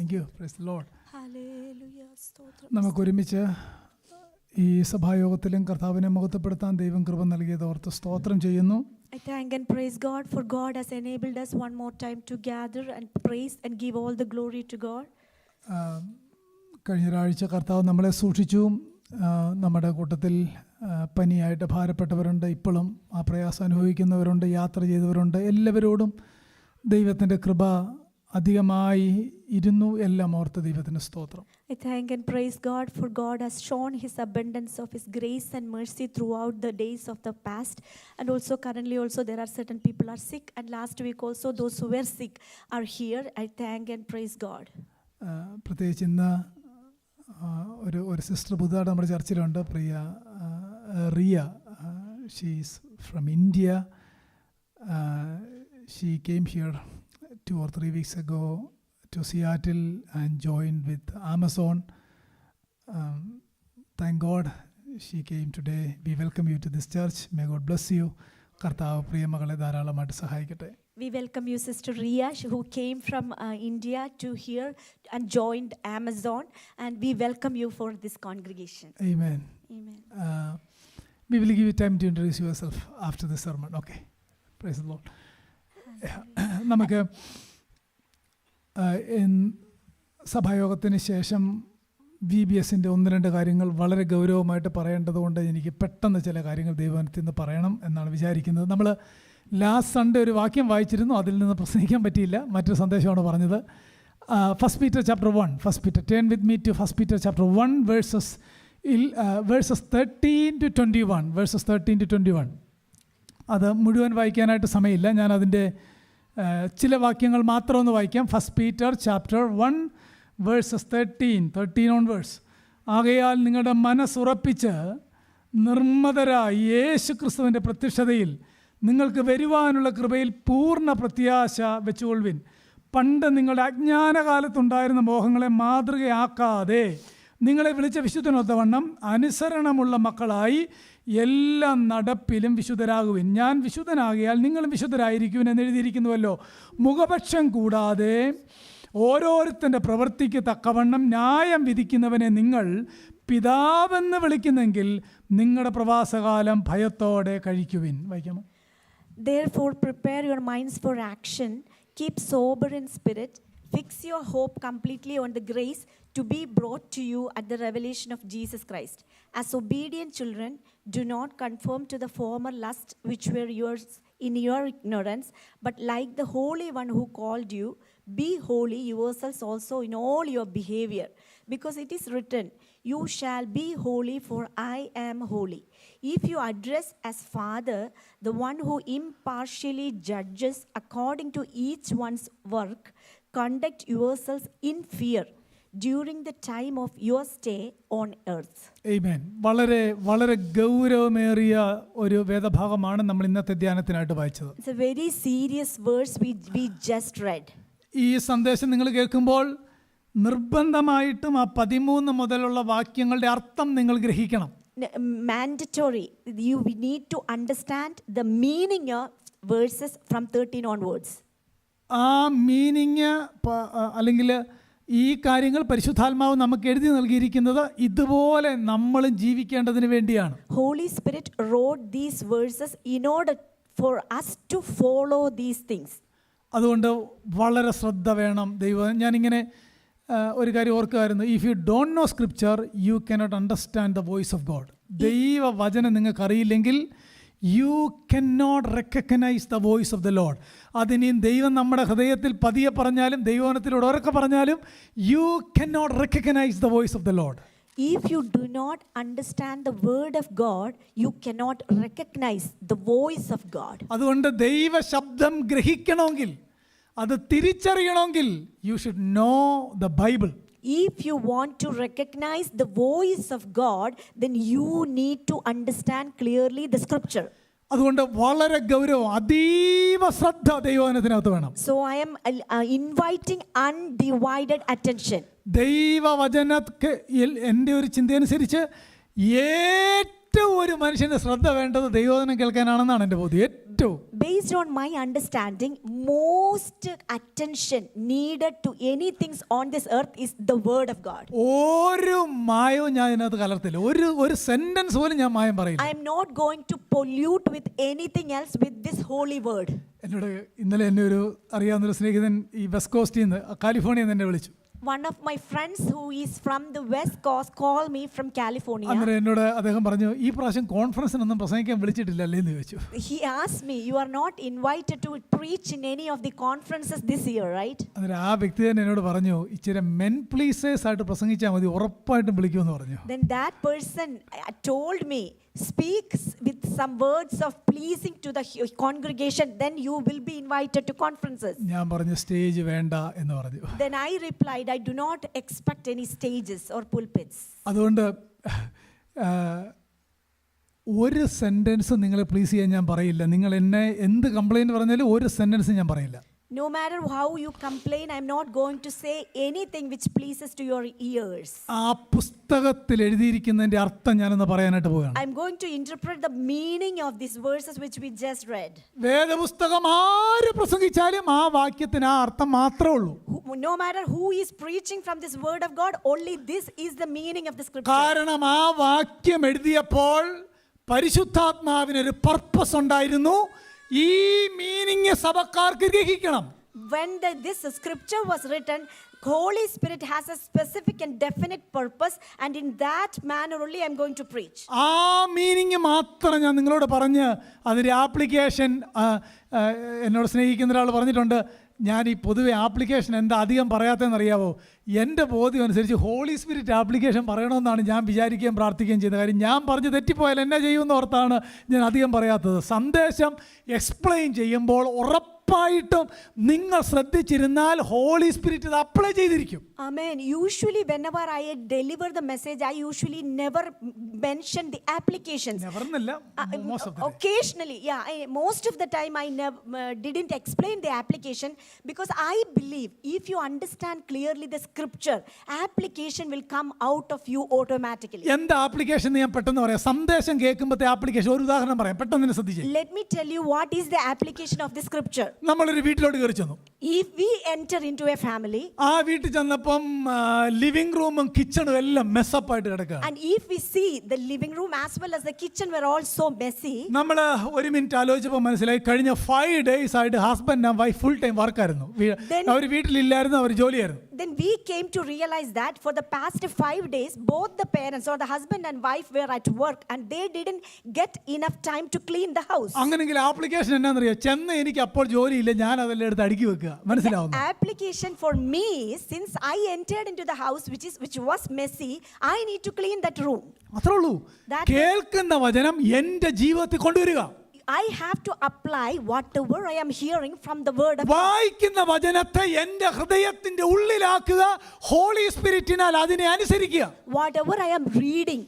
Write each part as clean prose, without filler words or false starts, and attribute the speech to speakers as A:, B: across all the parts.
A: Thank you. Praise the Lord.
B: Hallelujah. സ്തോത്രം.
A: നമുക്ക് ഒരുമിച്ച് ഈ സഭായോഗത്തിലും കർത്താവിനെ മഹത്വപ്പെടുത്താൻ ദൈവം കൃപ നൽകിയത് ഓർത്ത് സ്തോത്രം ചെയ്യുന്നു.
B: I thank and praise God for God has enabled us one more time to gather and praise and give all the glory to God.
A: കഴിഞ്ഞ ഒരാഴ്ച കർത്താവ് നമ്മളെ സൂക്ഷിച്ചു. നമ്മുടെ കൂട്ടത്തിൽ പനിയായിട്ട് ഭാരപ്പെട്ടവരുണ്ട്, ഇപ്പോഴും ആ പ്രയാസം അനുഭവിക്കുന്നവരുണ്ട്, യാത്ര ചെയ്തവരുണ്ട്. എല്ലാവരോടും ദൈവത്തിൻ്റെ കൃപ അധികമായി ഇരുന്നു. എല്ലാം ഓർത്ത് ദൈവത്തിന് സ്തോത്രം.
B: I thank and praise God for God has shown His abundance of His grace and mercy throughout the days of the past, and also currently also there are certain people are sick, and last week also those who were sick are here. I thank and praise God.
A: പ്രത്യേകിച്ച് ഇന്ന് ഒരു sister പുതുതായിട്ട് നമ്മുടെ ചർച്ചിലുണ്ട്, Priya Riya. She's from India. She came here 2 or 3 weeks ago to Seattle and joined with Amazon. Thank God she came today. We welcome you to this church. May God bless you. കർത്താവ് പ്രിയ മകളെ ധാരാളമായിട്ട് സഹായിക്കട്ടെ.
B: We welcome you, Sister Ria, who came from India to here and joined Amazon, and we welcome you for this congregation.
A: Amen.
B: Amen.
A: We will give you time to introduce yourself after the sermon. Okay. Praise the Lord. നമുക്ക് സഭായോഗത്തിന് ശേഷം VBSൻ്റെ 1-2 കാര്യങ്ങൾ വളരെ ഗൗരവമായിട്ട് പറയേണ്ടതുകൊണ്ട് എനിക്ക് പെട്ടെന്ന് ചില കാര്യങ്ങൾ ദൈവത്തിൽ നിന്ന് പറയണം എന്നാണ് വിചാരിക്കുന്നത്. നമ്മൾ ലാസ്റ്റ് സൺഡേ ഒരു വാക്യം വായിച്ചിരുന്നു, അതിൽ നിന്ന് പ്രസംഗിക്കാൻ പറ്റിയില്ല, മറ്റൊരു സന്ദേശമാണ് പറഞ്ഞത്. First Peter chapter 1. First Peter, turn with me to first Peter chapter 1 verses 13 to 21. Verses 13 to 21. അത് മുഴുവൻ വായിക്കാനായിട്ട് സമയമില്ല, ഞാൻ അതിൻ്റെ ചില വാക്യങ്ങൾ മാത്രം ഒന്ന് വായിക്കാം. First Peter chapter 1 verses 13 onwards. ആകയാൽ നിങ്ങളുടെ മനസ്സുറപ്പിച്ച് നിർമ്മതരായി യേശു ക്രിസ്തുവിൻ്റെ പ്രത്യക്ഷതയിൽ നിങ്ങൾക്ക് വരുവാനുള്ള കൃപയിൽ പൂർണ്ണ പ്രത്യാശ വെച്ചുകൊള്ളുവിൻ. പണ്ട് നിങ്ങളുടെ അജ്ഞാനകാലത്തുണ്ടായിരുന്ന മോഹങ്ങളെ മാതൃകയാക്കാതെ നിങ്ങളെ വിളിച്ച വിശുദ്ധനൊത്തവണ്ണം അനുസരണമുള്ള മക്കളായി എല്ലാ നടപ്പിലും വിശുദ്ധരാകുവിൻ. ഞാൻ വിശുദ്ധനാകിയാൽ നിങ്ങളും വിശുദ്ധരായിരിക്കുവിൻ എന്ന് എഴുതിയിരിക്കുന്നുവല്ലോ. മുഖപക്ഷം കൂടാതെ ഓരോരുത്തൻ്റെ പ്രവൃത്തിക്ക് തക്കവണ്ണം ന്യായം വിധിക്കുന്നവനെ നിങ്ങൾ പിതാവെന്ന് വിളിക്കുന്നെങ്കിൽ നിങ്ങളുടെ പ്രവാസകാലം ഭയത്തോടെ കഴിക്കുവിൻ. വായിക്കാമോ?
B: Therefore prepare your minds for action, keep sober in spirit, fix your hope completely on the grace to be brought to you at the revelation of Jesus Christ. As obedient children, do not conform to the former lusts which were yours in your ignorance, but like the Holy One who called you, be holy yourselves also in all your behavior, because it is written, you shall be holy, for I am holy. If you address as Father the one who impartially judges according to each one's work, conduct yourselves in fear during the time of your stay on earth.
A: Amen. വളരെ വളരെ ഗൗരവമേറിയ ഒരു വേദഭാഗമാണ് നമ്മൾ ഇന്നത്തെ ധ്യാനത്തിനായിട്ട് വായിച്ചത്.
B: It's a very serious verse we just read.
A: ഈ സന്ദേശം നിങ്ങൾ കേൾക്കുമ്പോൾ നിർബന്ധമായിട്ടും ആ 13 മുതലുള്ള വാക്യങ്ങളുടെ അർത്ഥം നിങ്ങൾ ഗ്രഹിക്കണം.
B: Mandatory. You need to understand the meaning of verses from 13 onwards.
A: ആ മീനിങ് അല്ലെങ്കിൽ ഈ കാര്യങ്ങൾ പരിശുദ്ധാത്മാവ് നമുക്ക് എഴുതി നൽകിയിരിക്കുന്നത് ഇതുപോലെ നമ്മളും ജീവിക്കേണ്ടതിന് വേണ്ടിയാണ്.
B: Holy Spirit wrote these verses in order for us to follow these things.
A: അതുകൊണ്ട് വളരെ ശ്രദ്ധ വേണം. ഞാനിങ്ങനെ ഒരു കാര്യം ഓർക്കുമായിരുന്നു. If you don't know scripture you cannot understand the voice of God. ദൈവവചനം നിങ്ങൾക്ക് അറിയില്ലെങ്കിൽ you cannot recognise the voice of the Lord. അതിനി ദൈവം നമ്മുടെ ഹൃദയത്തിൽ പതിയെ പറഞ്ഞാലും ദൈവവചനത്തിലൂടെ ഉറക്കെ പറഞ്ഞാലും you cannot recognise the voice of the Lord.
B: If you do not understand the word of God, you cannot recognize the voice of God.
A: അതുകൊണ്ട് ദൈവ ശബ്ദം ഗ്രഹിക്കണമെങ്കിൽ, അത് തിരിച്ചറിയണമെങ്കിൽ you should know the Bible.
B: If you want to recognize the voice of God, then you need to understand clearly the scripture.
A: അതുകൊണ്ട് വളരെ ഗൗരവം, അതീവ ശ്രദ്ധ ദൈവവചനത്തിനകത്ത് വേണം.
B: So I am inviting undivided attention.
A: ദൈവവചനಕ್ಕೆ എൻ്റെ ഒരു ചിന്തയനുസരിച്ച് ഏറ്റവും ഒരു മനുഷ്യൻ്റെ ശ്രദ്ധ വേണ്ടത് ദൈവവചനം കേൾക്കാനാണെന്നാണ് എൻ്റെ ബോധ്യം. ഏറ്റവും
B: Based on my understanding, most attention needed to anything on this earth is the word of God.
A: ഒരു മായവും ഞാൻ ഇതിനകത്ത് കലർത്തില്ല. ഒരു സെന്റൻസ് പോലും ഞാൻ മായം പറയില്ല.
B: I am not going to pollute with anything else with this holy word.
A: എന്നോട് ഇന്നലെ എന്നെ ഒരു അറിയാവുന്നൊരു സ്നേഹിതൻ ഈ വെസ്റ്റ് കോസ്റ്റിൽ നിന്ന് കാലിഫോർണിയയിൽ നിന്ന് എന്നെ വിളിച്ചു.
B: One of my friends who is from the West Coast called me from California.
A: അന്നേരം എന്നോട് അദ്ദേഹം പറഞ്ഞു, ഈ പ്രാവശ്യം കോൺഫറൻസിനൊന്നും പ്രസംഗിക്കാൻ വിളിച്ചിട്ടില്ലല്ലേ എന്ന് ചോദിച്ചു.
B: He asked me, you are not invited to preach in any of the conferences this year, right?
A: അന്നേരം ആ വ്യക്തി തന്നെ എന്നോട് പറഞ്ഞു, ഇച്ചിരി മെൻ പ്ലീസേഴ്സ് ആയിട്ട് പ്രസംഗിച്ചാൽ മതി, ഉറപ്പായിട്ടും വിളിക്കുമെന്ന് പറഞ്ഞു.
B: Then that person told me, speak with some words of pleasing to the congregation, then you will be invited to conferences.
A: ഞാൻ പറഞ്ഞു, സ്റ്റേജ് വേണ്ട എന്ന് പറഞ്ഞു.
B: Then I replied, I do not expect any stages or pulpits.
A: അതുകൊണ്ട് ഒരു sentence നിങ്ങളെ please ചെയ്യാൻ ഞാൻ പറയില്ല. നിങ്ങൾ എന്നെ എന്ത് കംപ്ലയിൻറ്റ് പറഞ്ഞാലും ഒരു സെൻറ്റൻസ് ഞാൻ പറയില്ല.
B: No matter how you complain, I'm not going to say anything which pleases to your ears.
A: ആ പുസ്തകത്തിൽ എഴുതിയിരിക്കുന്നതിൻ്റെ അർത്ഥം ഞാനൊന്ന് പറയാനായിട്ട് പോവുകയാണ്.
B: I'm going to interpret the meaning of these verses which we just read.
A: വേദപുസ്തകം ആര് പ്രസംഗിച്ചാലും ആ വാക്യത്തിന് ആ അർത്ഥം മാത്രമേ ഉള്ളൂ.
B: No matter who is preaching from this word of God, only this is the meaning of the scripture.
A: കാരണം ആ വാക്യം എഴുതിയപ്പോൾ പരിശുദ്ധാത്മാവിനൊരു പർപ്പസ് ഉണ്ടായിരുന്നു. ഈ meaning സഭക്കാർക്ക് ഗ്രഹിക്കണം.
B: When this scripture was written, Holy Spirit has a specific and definite purpose, and in that manner only I'm going to preach.
A: ആ meaning മാത്രം ഞാൻ നിങ്ങളോട് പറഞ്ഞ് അതിൻ്റെ ആപ്ലിക്കേഷൻ എന്നോട് സ്നേഹിക്കുന്ന ഒരാൾ പറഞ്ഞിട്ടുണ്ട്. ഞാൻ ഈ പൊതുവെ ആപ്ലിക്കേഷൻ എന്താ അധികം പറയാത്തതെന്ന് അറിയാവോ? എൻ്റെ ബോധ്യം അനുസരിച്ച് ഹോളി സ്പിരിറ്റ് ആപ്ലിക്കേഷൻ പറയണമെന്നാണ് ഞാൻ വിചാരിക്കുകയും പ്രാർത്ഥിക്കുകയും ചെയ്യുന്നത്. കാര്യം ഞാൻ പറഞ്ഞ് തെറ്റിപ്പോയാൽ എന്നെ ചെയ്യുമെന്ന് ഓർത്താണ് ഞാൻ അധികം പറയാത്തത്. സന്ദേശം എക്സ്പ്ലെയിൻ ചെയ്യുമ്പോൾ ഉറപ്പായിട്ടും നിങ്ങൾ ശ്രദ്ധിച്ചിരുന്നാൽ ഹോളി സ്പിരിറ്റ് ഇത് അപ്ലൈ ചെയ്തിരിക്കും.
B: Amen. Usually whenever I deliver the message, I usually never mention the applications.
A: Never എന്നല്ല, most of the time.
B: Occasionally, yeah. Most of the time I didn't explain the application because I believe if you understand clearly the scripture, application will come out of you automatically.
A: എന്താ application ഞാൻ പെട്ടെന്ന് പറയാം. സന്ദേശം കേൾക്കുമ്പോഴത്തെ application ഒരു ഉദാഹരണം പറയാം, പെട്ടെന്ന് ശ്രദ്ധിച്ചേ.
B: Let me tell you what is the application of the scripture.
A: നമ്മളൊരു വീട്ടിലോട്ട് കയറി ചെന്നു.
B: If we enter into a family,
A: ആ വീട്ടിൽ ചെന്നപ്പം ലിവിംഗ് റൂമും കിച്ചണും എല്ലാം മെസ്സപ്പ് ആയിട്ട് കിടക്കുക.
B: and if we see the living room as well as the kitchen were all so messy,
A: നമ്മൾ ഒരു മിനിറ്റ് ആലോചിച്ചപ്പോൾ മനസ്സിലായി, കഴിഞ്ഞ 5 days ആയിട്ട് husband and wife full time വർക്കായിരുന്നു. അവർ വീട്ടിലില്ലായിരുന്നു, അവർ ജോലിയായിരുന്നു.
B: Then we came to realize that for the past 5 days, both the parents or the husband and wife were at work and they didn't get enough time to clean the house.
A: അങ്ങനെങ്കിൽ application എന്നാന്നറിയോ? ചെന്ന് എനിക്ക് അപ്പോൾ ജോലിയില്ല, ഞാൻ അതെല്ലാം എടുത്ത് അടുക്കി വെക്കുക. മനസ്സിലാവുന്നു?
B: Application for me, since I entered into the house which was messy, I need to clean that room.
A: അത്രേ ഉള്ളൂ. കേൾക്കുന്ന വചനം എൻ്റെ ജീവിതത്തിൽ കൊണ്ടുവരിക.
B: I have to apply whatever I am hearing from the word of God.
A: വായിക്കുന്ന വചനത്തെ എൻ്റെ ഹൃദയത്തിന്റെ ഉള്ളിലാക്കുക. ഹോളി സ്പിരിറ്റിനാൽ അതിനെ അനുസരിക്കുക.
B: Whatever I am reading,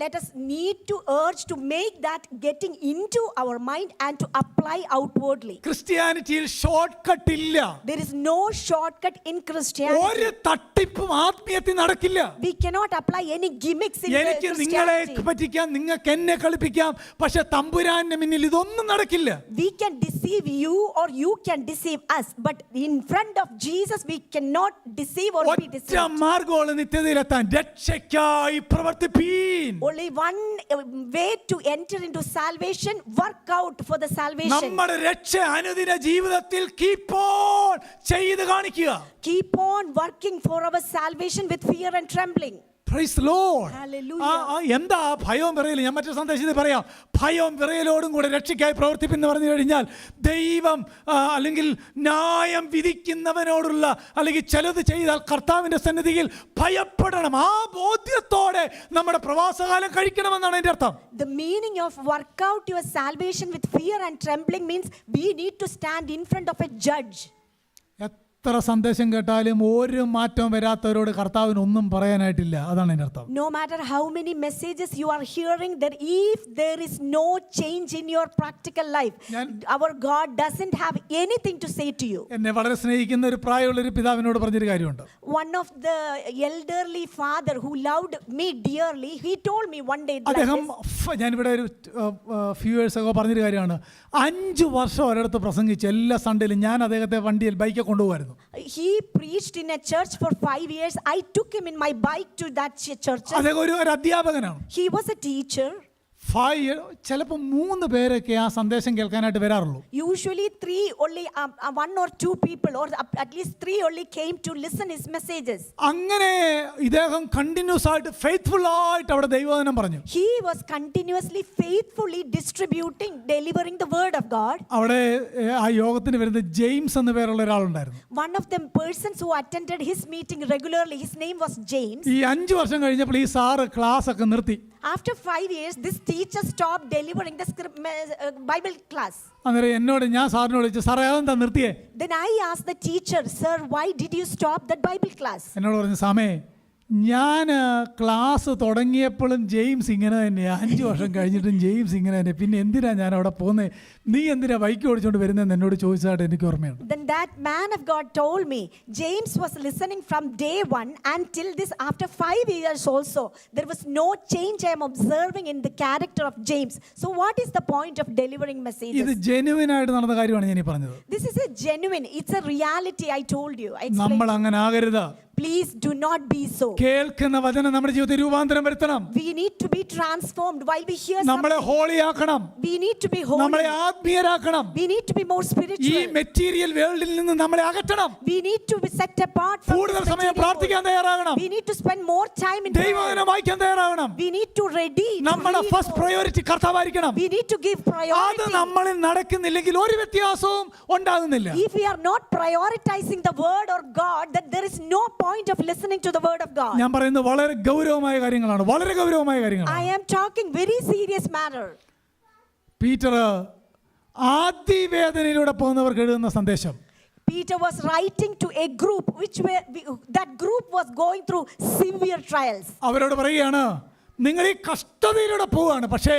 B: let us need to urge to make that getting into our mind and to apply outwardly.
A: ക്രിസ്ത്യാനിറ്റിയിൽ short cut ഇല്ല.
B: There is no shortcut in Christianity.
A: ഒരു തട്ടിപ്പും ആത്മീയത്തിൽ നടക്കില്ല.
B: We cannot apply any gimmicks in
A: എനിക്ക് നിങ്ങളെ
B: Christianity.
A: പറ്റിക്കാം, നിങ്ങൾക്ക് എന്നെ കളിപ്പിക്കാം, പക്ഷെ തമ്പുരാന്റെ മുന്നിൽ ഇതൊന്നും നടക്കില്ല.
B: We can deceive you or you can deceive us, but in front of Jesus we cannot deceive or be deceived.
A: ഒറ്റ മാർഗ്ഗമുള്ള നിത്യതയിലെത്താൻ, രക്ഷയ്ക്കായി പ്രവർത്തിപ്പീൻ.
B: Only one way to enter into salvation, work out for the salvation.
A: നമ്മുടെ രക്ഷ അനുദിന ജീവിതത്തിൽ keep on ചെയ്ത് കാണിക്കുക.
B: Keep on working for our salvation with fear and trembling.
A: Praise the Lord.
B: Hallelujah.
A: എന്താ ഭയവും വിറയലും? ഞാൻ മറ്റൊരു സന്ദേശത്തിൽ പറയാം. ഭയവും വിറയലോടും കൂടെ രക്ഷയ്ക്കായി പ്രവർത്തിപ്പെന്ന് പറഞ്ഞു കഴിഞ്ഞാൽ ദൈവം അല്ലെങ്കിൽ ന്യായം വിധിക്കുന്നവനോടുള്ള അല്ലെങ്കിൽ ചിലത് ചെയ്താൽ കർത്താവിൻ്റെ സന്നിധിയിൽ ഭയപ്പെടണം. ആ ബോധ്യത്തോടെ നമ്മുടെ പ്രവാസകാലം കഴിക്കണമെന്നാണ് എൻ്റെ അർത്ഥം.
B: The meaning of work out your salvation with fear and trembling means we need to stand in front of a judge.
A: എത്ര സന്ദേശം കേട്ടാലും ഒരു മാറ്റവും വരാത്തവരോട് കർത്താവിന് ഒന്നും പറയാനായിട്ടില്ല. അതാണ് എൻ്റെ അർത്ഥം.
B: No matter how many messages you are hearing, that if there is no change in your practical life, our God doesn't have anything to say to you.
A: എന്നെ വളരെ സ്നേഹിക്കുന്ന ഒരു പ്രായമുള്ളൊരു പിതാവിനോട് പറഞ്ഞൊരു കാര്യമുണ്ട്.
B: One of the elderly father who loved me dearly, he told me one day like
A: അദ്ദേഹം
B: this.
A: ഞാനിവിടെ ഒരു ഫ്യൂ ഇയേഴ്സ് ഒക്കെ പറഞ്ഞൊരു കാര്യമാണ്. 5 വർഷം ഒരിടത്ത് പ്രസംഗിച്ച് എല്ലാ സൺഡേയിലും ഞാൻ അദ്ദേഹത്തെ വണ്ടിയിൽ ബൈക്കിൽ കൊണ്ടുപോകുമായിരുന്നു.
B: He preached in a church for 5 years. I took him in my bike to that church.
A: അദ്ദേഹം ഒരു അധ്യാപകനാണ്.
B: He was a teacher.
A: 5 years ചിലപ്പോൾ 3 പേരൊക്കെ ആ സന്ദേശം കേൾക്കാനായിട്ട് വരാറുള്ളൂ.
B: Usually 3 only, 1 or 2 people, or at least 3 only came to listen his messages.
A: അങ്ങനെ ഇദ്ദേഹം കണ്ടിന്യൂസ് ആയിട്ട് ഫെയ്ത്ത്ഫുൾ ആയിട്ട് അവിടെ ദൈവവചനം പറഞ്ഞു.
B: He was continuously faithfully distributing, delivering the word of God.
A: അവിടെ ആ യോഗത്തിന് വരുന്ന ജെയിംസ് എന്ന പേരുള്ള ഒരാളുണ്ടായിരുന്നു.
B: One of the persons who attended his meeting regularly, his name was James.
A: ഈ 5 വർഷം കഴിഞ്ഞപ്പോൾ ഈ സാറ് ക്ലാസ് ഒക്കെ നിർത്തി.
B: After 5 years, this teacher stopped delivering the Bible class.
A: അന്നേരം എന്നോട് ഞാൻ സാറിനോട് ചോദിച്ചു, സാറേ അതെന്താ നിർത്തിയേ?
B: Then I asked the teacher, sir, why did you stop that Bible class?
A: എന്നോട് പറഞ്ഞു, സാമേ ഞാൻ ക്ലാസ് തുടങ്ങിയപ്പോഴും ജെയിംസ് ഇങ്ങനെ തന്നെയാണ്, 5 വർഷം കഴിഞ്ഞിട്ടും ജെയിംസ് ഇങ്ങനെ തന്നെ, പിന്നെ എന്തിനാ ഞാൻ അവിടെ പോകുന്നത്, നീ എന്തിനാ ബൈക്ക് ഓടിച്ചുകൊണ്ട് വരുന്നതെന്ന് എന്നോട് ചോദിച്ചതായിട്ട് എനിക്ക് ഓർമ്മയുണ്ട്.
B: Then that man of God told me, James was listening from day 1 until this, after 5 years also, there was no change I am observing in the character of James. So what is the point of delivering
A: ഇത്
B: messages?
A: Genuine ആയിട്ട് നടന്ന കാര്യമാണ് ഞാൻ ഈ പറഞ്ഞത്.
B: This is a genuine, it's a reality. I told you. I explained.
A: നമ്മൾ അങ്ങനെ ആകരുത്.
B: Please do not be so.
A: കേൾക്കുന്ന വചനം നമ്മുടെ ജീവിതത്തിൽ രൂപാന്തരം വരുത്തണം.
B: We need to be transformed while we hear
A: നമ്മളെ
B: something.
A: ഹോളിയാക്കണം.
B: We need to be holy.
A: നമ്മളെ ആത്മീയരാക്കണം.
B: We need to be more
A: ഈ
B: spiritual.
A: മെറ്റീരിയൽ വേൾഡിൽ നിന്ന് നമ്മളെ അകറ്റണം.
B: We need to be set apart from
A: കൂടുതൽ
B: this
A: സമയം
B: material
A: പ്രാർത്ഥിക്കാൻ
B: world.
A: തയ്യാറാകണം.
B: We need to spend more time in prayer.
A: ദൈവവചനം വായിക്കാൻ തയ്യാറാകണം.
B: We need to ready to
A: നമ്മുടെ
B: read
A: ഫസ്റ്റ്
B: more.
A: പ്രയോറിറ്റി കർത്താവായിരിക്കണം.
B: We need to give
A: അത്
B: priority.
A: നമ്മളിൽ നടക്കുന്നില്ലെങ്കിൽ ഒരു വ്യത്യാസവും ഉണ്ടാകുന്നില്ല.
B: If we are not prioritizing the word or God, that there is no point of listening to the word of God.
A: ഞാൻ പറയുന്നത് വളരെ ഗൗരവമായ കാര്യങ്ങളാണ്, വളരെ ഗൗരവമായ കാര്യങ്ങളാണ്.
B: I am talking very serious matter.
A: Peter ആദിവേദനയിലൂടെ പോകുന്നവർക്ക് എഴുതുന്ന സന്ദേശം.
B: Peter was writing to a group that group was going through severe trials.
A: അവരോട് പറയുകയാണ്, നിങ്ങൾ ഈ കഷ്ടതയിലൂടെ പോവുകയാണ്, പക്ഷേ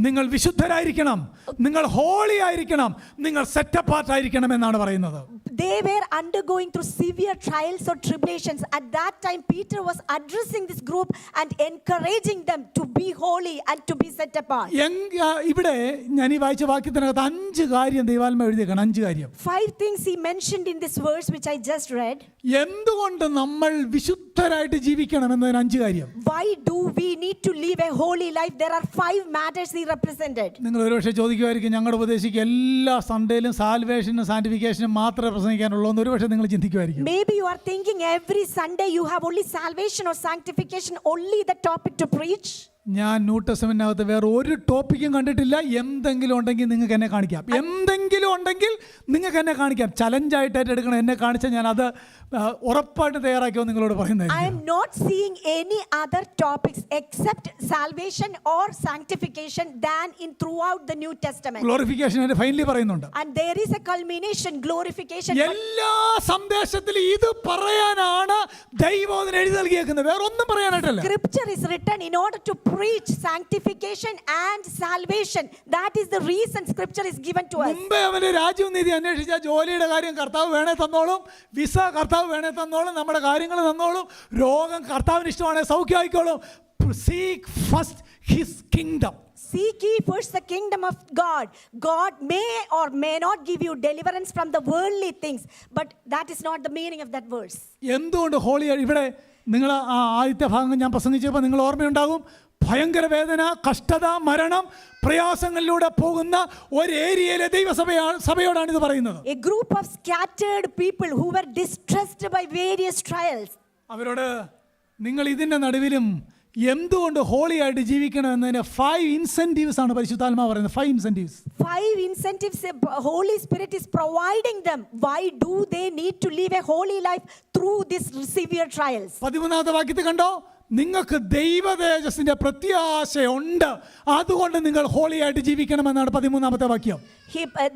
A: നിങ്ങൾ വിശുദ്ധരായിരിക്കണം, നിങ്ങൾ ഹോളി ആയിരിക്കണം, നിങ്ങൾ സെറ്റ് അപ്പാർട്ട് ആയിരിക്കണം എന്നാണ് പറയുന്നത്.
B: They were undergoing through severe trials or tribulations. At that time, Peter was addressing this group and encouraging them to be holy and to be set apart.
A: ഇവിടെ ഞാൻ ഈ വായിച്ച വാക്യത്തിനകത്ത് 5 കാര്യം ദൈവാത്മ എഴുതിയേക്കാണ്. 5 കാര്യം.
B: 5 things he mentioned in this verse which I just read.
A: എന്തുകൊണ്ട് നമ്മൾ വിശുദ്ധരായിട്ട് ജീവിക്കണം എന്നതിന് 5 കാര്യം.
B: Why do we need to live a holy life? There are 5 matters he represented.
A: നിങ്ങൾ ഒരുപക്ഷെ ചോദിക്കുമായിരിക്കും, ഞങ്ങളുടെ ഉപദേശിക്ക് എല്ലാ സൺഡേയിലും സാൽവേഷനും സാന്റിഫിക്കേഷനും മാത്രമേ പ്രസംഗിക്കാനുള്ളൂ എന്ന് ഒരുപക്ഷെ നിങ്ങൾ ചിന്തിക്കുമായിരിക്കും.
B: Maybe you are thinking every Sunday you have only salvation or sanctification, only the topic to preach.
A: ഞാൻ new ടെസ്റ്റമെന്റിനകത്ത് വേറെ ഒരു ടോപ്പിക്കും കണ്ടിട്ടില്ല. എന്തെങ്കിലും ഉണ്ടെങ്കിൽ നിങ്ങൾക്ക് എന്നെ കാണിക്കാം, എന്തെങ്കിലും ഉണ്ടെങ്കിൽ നിങ്ങൾക്ക് എന്നെ കാണിക്കാം. ചലഞ്ചായിട്ട് എടുക്കണം, എന്നെ കാണിച്ചാൽ ഞാൻ അത് ഉറപ്പായിട്ട് തയ്യാറാക്കിയോ നിങ്ങളോട് പറയുന്നത്.
B: I am not seeing any other topics except salvation or sanctification than in throughout the New Testament.
A: Glorification അതിന്റെ ഫൈനലി പറയുന്നുണ്ട്.
B: And there is a culmination, glorification.
A: എല്ലാ സന്ദേശത്തിലും ഇത് പറയാനാണ് ദൈവം എഴുതി നൽകിയേക്കുന്നത്, വേറെ ഒന്നും പറയാനായിട്ടല്ല.
B: Scripture is written in order to preach sanctification and salvation. That is the reason Scripture is given to us.
A: മുമ്പേ അവന് രാജ്യവും നീതി അന്വേഷിച്ച ജോലിയുടെ കാര്യം കർത്താവ് വേണേ തന്നോളും, വിസ കർത്താവ് വേണേ തന്നോളും, നമ്മുടെ കാര്യങ്ങൾ തന്നോളും, രോഗം കർത്താവിന് ഇഷ്ടമാണെങ്കിൽ സൗഖ്യമായിക്കോളും. Seek first his kingdom.
B: Seek ye first the kingdom of God. God may or may not give you deliverance from the worldly things, but that is not the meaning of that verse.
A: എന്തുകൊണ്ട് holy? ഇവിടെ നിങ്ങൾ ആദ്യത്തെ ഭാഗം ഞാൻ പ്രസംഗിച്ചപ്പോൾ നിങ്ങൾ ഓർമ്മയുണ്ടാകും, ഭയങ്കര വേദന, കഷ്ടത, മരണം, പ്രയാസങ്ങളിലൂടെ പോകുന്ന ഒരു ഏരിയയിലെ സഭയോടാണ് ഇത് പറയുന്നത്.
B: A group of scattered people who were distressed by various trials.
A: അവരോട് നിങ്ങൾ ഇതിൻ്റെ നടുവിലും എന്തുകൊണ്ട് ഹോളി ആയിട്ട് ജീവിക്കണം എന്നതിന് 5 ഇൻസെന്റീവ്സ് ആണ് പരിശുദ്ധാത്മാവ് പറയുന്നത്. 5 incentives.
B: 5 incentives Holy Spirit is providing them. Why do they need to live a holy life through these severe trials?
A: 13ാമത്തെ വാക്യത്തിൽ കണ്ടോ, നിങ്ങൾക്ക് ദൈവ തേജസ്സിന്റെ പ്രത്യാശയുണ്ട്, അതുകൊണ്ട് നിങ്ങൾ ഹോളിയായിട്ട് ജീവിക്കണമെന്നാണ് 13-ാമത്തെ വാക്യം.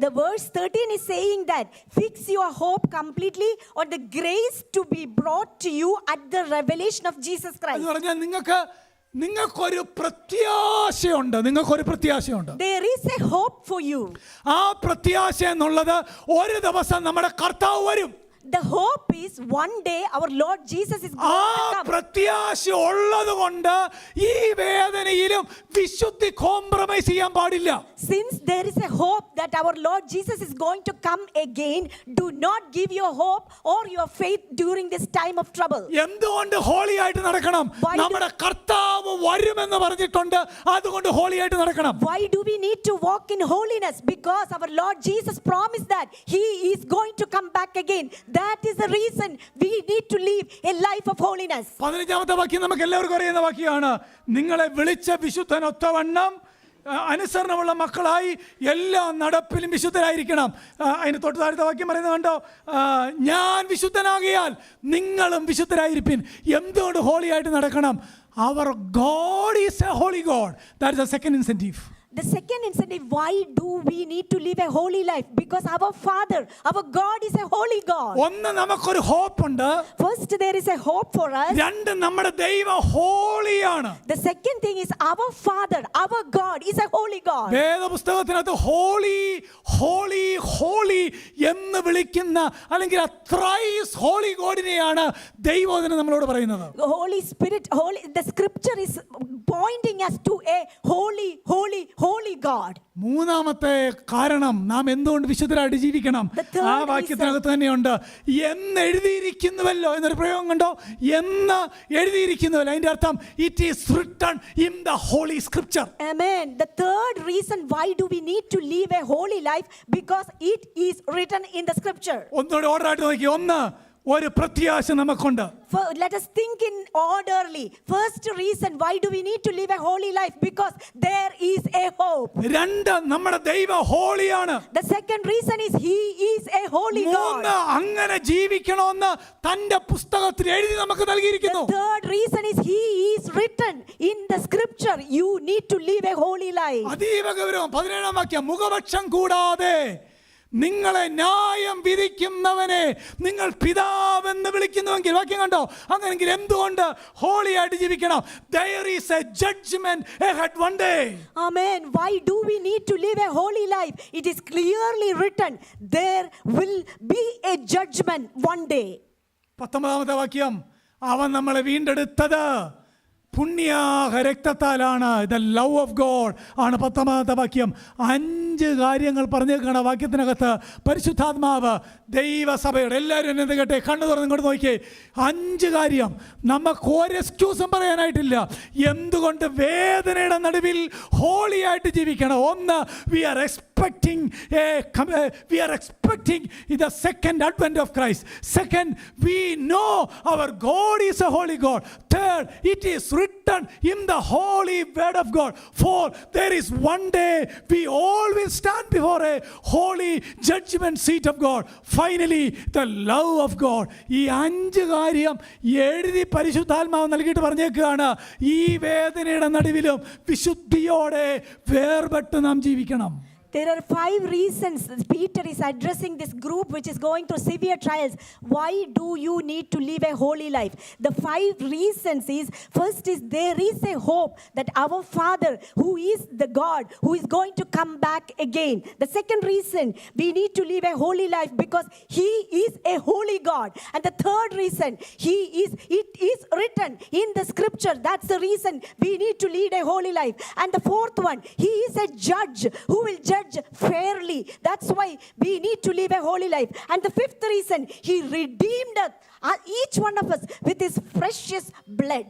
B: The verse 13 is saying that fix your hope completely on the grace to be brought to you at the revelation of Jesus Christ.
A: എന്ന് പറഞ്ഞാൽ നിങ്ങൾക്കൊരു പ്രത്യാശയുണ്ട്, നിങ്ങൾക്കൊരു പ്രത്യാശയുണ്ട്.
B: There is a hope for you.
A: ആ പ്രത്യാശ എന്നുള്ളത് ഒരു ദിവസം നമ്മുടെ കർത്താവ് വരും.
B: The hope is one day our Lord Jesus is going to
A: ആ
B: come.
A: പ്രത്യാശ ഉള്ളത് കൊണ്ട് ഈ വേദനയിലും വിശുദ്ധി കോംപ്രമൈസ് ചെയ്യാൻ പാടില്ല.
B: Since there is a hope that our Lord Jesus is going to come again, do not give your hope or your faith during this time of trouble.
A: എന്തുകൊണ്ട് holy ആയിട്ട് നടക്കണം? നമ്മുടെ കർത്താവ് വരുമെന്ന് പറഞ്ഞിട്ടുണ്ട്, അതുകൊണ്ട് ഹോളി ആയിട്ട് നടക്കണം.
B: Why do we need to walk in holiness? Because our Lord Jesus promised that He is going to come back again. That is the reason we need to live a life of holiness.
A: 15-ാമത്തെ വാക്യം നമുക്ക് എല്ലാവർക്കും അറിയുന്ന വാക്യമാണ്. നിങ്ങളെ വിളിച്ച വിശുദ്ധനൊത്തവണ്ണം അനുസരണമുള്ള മക്കളായി എല്ലാ നടപ്പിലും വിശുദ്ധരായിരിക്കണം. അതിന് തൊട്ട് താഴത്തെ വാക്യം പറയുന്നത് കണ്ടോ, ഞാൻ വിശുദ്ധനാകിയാൽ നിങ്ങളും വിശുദ്ധരായിരിപ്പിൻ. എന്തുകൊണ്ട് ഹോളി ആയിട്ട് നടക്കണം? Our God is a holy God. That is the second incentive.
B: The second incentive, why do we need to live a holy life? Because our Father, our God is a holy God.
A: ഒന്ന്, നമുക്കൊരു hope ഉണ്ട്.
B: First, there is a hope for us.
A: രണ്ട്, നമ്മുടെ ദൈവം ഹോളിയാണ്.
B: The second thing is our Father, our God is a holy God.
A: വേദപുസ്തകത്തിനകത്ത് holy holy holy എന്ന് വിളിക്കുന്ന അല്ലെങ്കിൽ ത്രൈസ് ഹോളി ഗോഡിനെയാണ് ദൈവവചനം നമ്മളോട് പറയുന്നത്.
B: Holy Spirit, holy, the scripture is pointing us to a holy, holy, holy God.
A: മൂന്നാമത്തെ കാരണം നാം എന്തുകൊണ്ട് വിശുദ്ധരായിട്ട് ജീവിക്കണം, ആ വാക്യത്തിനകത്ത് തന്നെയുണ്ട്. എന്ന് എഴുതിയിരിക്കുന്നുവല്ലോ എന്നൊരു പ്രയോഗം കണ്ടോ, എന്ന് എഴുതിയിരിക്കുന്നുവല്ലോ, അതിന്റെ അർത്ഥം it is written in the holy scripture.
B: Amen. The third reason why do we need to live a holy life, because it is written in the scripture.
A: ഒന്നുകൂടെ ഓർഡർ ആയിട്ട് നോക്കി. ഒന്ന്, ഒരു പ്രത്യാശ നമുക്കുണ്ട്.
B: Let us think in orderly. First reason why do we need to live a holy life, because there is a hope.
A: രണ്ട്, നമ്മുടെ ദൈവം ഹോളിയാണ്.
B: The second reason is He is a holy God.
A: മൂന്ന്, അങ്ങനെ ജീവിക്കണമെന്ന് തന്റെ പുസ്തകത്തിൽ എഴുതി നമുക്ക് നൽകിയിരിക്കുന്നു.
B: The third reason is He is written in the scripture. You need to live a holy life.
A: അതീവ ഗൗരവം. 17-ാം വാക്യം, മുഖപക്ഷം കൂടാതെ നിങ്ങളെ ന്യായം വിധിക്കുന്നവനെ നിങ്ങൾ പിതാവെന്ന് വിളിക്കുന്നുവെങ്കിൽ, വാക്യം കണ്ടോ, അങ്ങനെങ്കിൽ എന്തുകൊണ്ട് ഹോളി ആയിട്ട് ജീവിക്കണം? There is a judgment ahead one day.
B: Amen. Why do we need to live a holy life? It is clearly written there will be a judgment one day. 19-ാമത്തെ
A: വാക്യം, അവൻ നമ്മളെ വീണ്ടെടുത്തത് പുണ്യാഹ രക്തത്താലാണ്. ദ ലവ് ഓഫ് ഗോഡ് ആണ് 19-ാമത്തെ വാക്യം. 5 കാര്യങ്ങൾ പറഞ്ഞേക്കാണ് വാക്യത്തിനകത്ത്. പരിശുദ്ധാത്മാവ് ദൈവസഭയുടെ എല്ലാവരും എന്നെ കേട്ടെ, കണ്ണു തുറന്ന് ഇങ്ങോട്ട് നോക്കിയേ. 5 കാര്യം. നമുക്ക് ഒരു എക്സ്ക്യൂസും പറയാനായിട്ടില്ല എന്തുകൊണ്ട് വേദനയുടെ നടുവിൽ ഹോളിയായിട്ട് ജീവിക്കണം. ഒന്ന്, we are expecting the second advent of Christ. Second, we know our God is a holy God. Third, it is written in the holy word of God. Fourth, there is one day we all will stand before a holy judgment seat of God. Finally, the love of God. ഈ 5 കാര്യം എഴുതി പരിശുദ്ധാത്മാവ് നൽകിയിട്ട് പറഞ്ഞേക്കുകയാണ്. ഈ വേദനയുടെ നടുവിലും വിശുദ്ധിയോടെ വേർപെട്ട് നാം ജീവിക്കണം.
B: There are 5 reasons Peter is addressing this group which is going through severe trials. Why do you need to live a holy life? The 5 reasons is, first is there is a hope that our Father who is the God who is going to come back again. The second reason we need to live a holy life because He is a holy God. And the third reason, it is written in the scripture. That's the reason we need to lead a holy life. And the fourth one, He is a judge who will judge fairly. That's why we need to live a holy life. And the fifth reason, He redeemed us, each one of us, with His precious blood.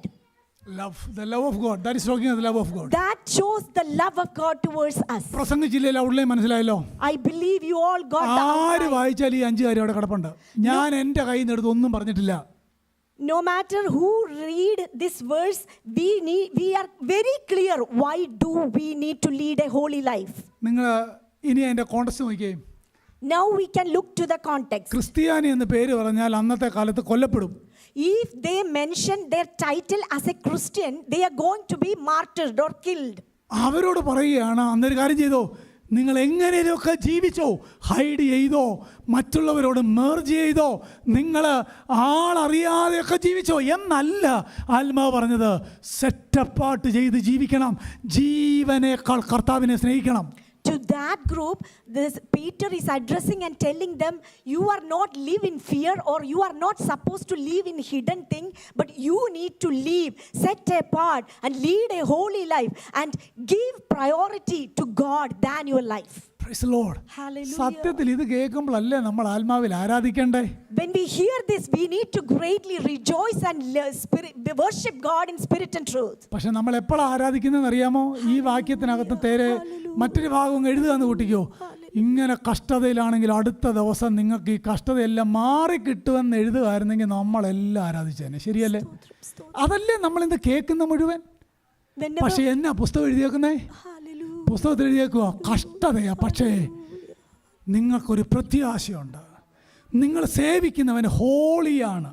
A: The love of God. That is talking of the love of God.
B: That shows the love of God towards us.
A: പ്രസംഗിച്ചില്ല, ഉള്ളേ മനസ്സിലായല്ലോ.
B: I believe you all got the
A: ആര്
B: outline.
A: വായിച്ചാൽ ഈ 5 കാര്യം അവിടെ കിടപ്പുണ്ട്. ഞാൻ എൻ്റെ കയ്യിൽ നിന്ന് എടുത്ത് ഒന്നും പറഞ്ഞിട്ടില്ല.
B: No matter who read this verse, we are very clear why do we need to lead a holy life.
A: നിങ്ങൾ ഇനി അതിൻ്റെ കോണ്ടക്സ്റ്റ് നോക്കിയേ.
B: Now we can look to the context.
A: ക്രിസ്ത്യാനി എന്ന് പേര് പറഞ്ഞാൽ അന്നത്തെ കാലത്ത് കൊല്ലപ്പെടും.
B: If they mention their title as a Christian, they are going to be martyred or killed.
A: അവരോട് പറയുകയാണ്, അന്നൊരു കാര്യം ചെയ്തോ, നിങ്ങൾ എങ്ങനെയൊക്കെ ജീവിച്ചോ, ഹൈഡ് ചെയ്തോ, മറ്റുള്ളവരോട് മെർജ് ചെയ്തോ, നിങ്ങൾ ആളറിയാതെയൊക്കെ ജീവിച്ചോ എന്നല്ല ആത്മാവ് പറഞ്ഞത്. സെറ്റപ്പാട്ട് ചെയ്ത് ജീവിക്കണം, ജീവനേക്കാൾ കർത്താവിനെ സ്നേഹിക്കണം.
B: To that group, this Peter is addressing and telling them, you are not live in fear, or you are not supposed to live in hidden thing, but you need to live set apart and lead a holy life and give priority to God than your life.
A: Praise the Lord.
B: Hallelujah.
A: സത്യത്തിൽ ഇത് കേൾക്കുമ്പോഴല്ലേ നമ്മൾ ആത്മാവിൽ ആരാധിക്കണ്ടേ?
B: When we hear this, we need to greatly rejoice and worship God in spirit and truth.
A: പക്ഷെ നമ്മൾ എപ്പോഴാണ് ആരാധിക്കുന്നതെന്ന് അറിയാമോ? ഈ വാക്യത്തിനകത്ത് തേരെ മറ്റൊരു ഭാഗം എഴുതുകയെന്ന് കൂട്ടിക്കോ. ഇങ്ങനെ കഷ്ടതയിലാണെങ്കിൽ അടുത്ത ദിവസം നിങ്ങൾക്ക് ഈ കഷ്ടതയെല്ലാം മാറി കിട്ടുമെന്ന് എഴുതുകയായിരുന്നെങ്കിൽ നമ്മളെല്ലാം ആരാധിച്ചേനെ. ശരിയല്ലേ? അതല്ലേ നമ്മളിന്ന് കേൾക്കുന്ന മുഴുവൻ. പക്ഷെ എന്നാ പുസ്തകം എഴുതിയേക്കുന്നേ? പുസ്തകത്തിൽ എഴുതിയേക്കുക കഷ്ടതയാ. പക്ഷേ നിങ്ങൾക്കൊരു പ്രത്യാശയുണ്ട്, നിങ്ങൾ സേവിക്കുന്നവൻ ഹോളിയാണ്,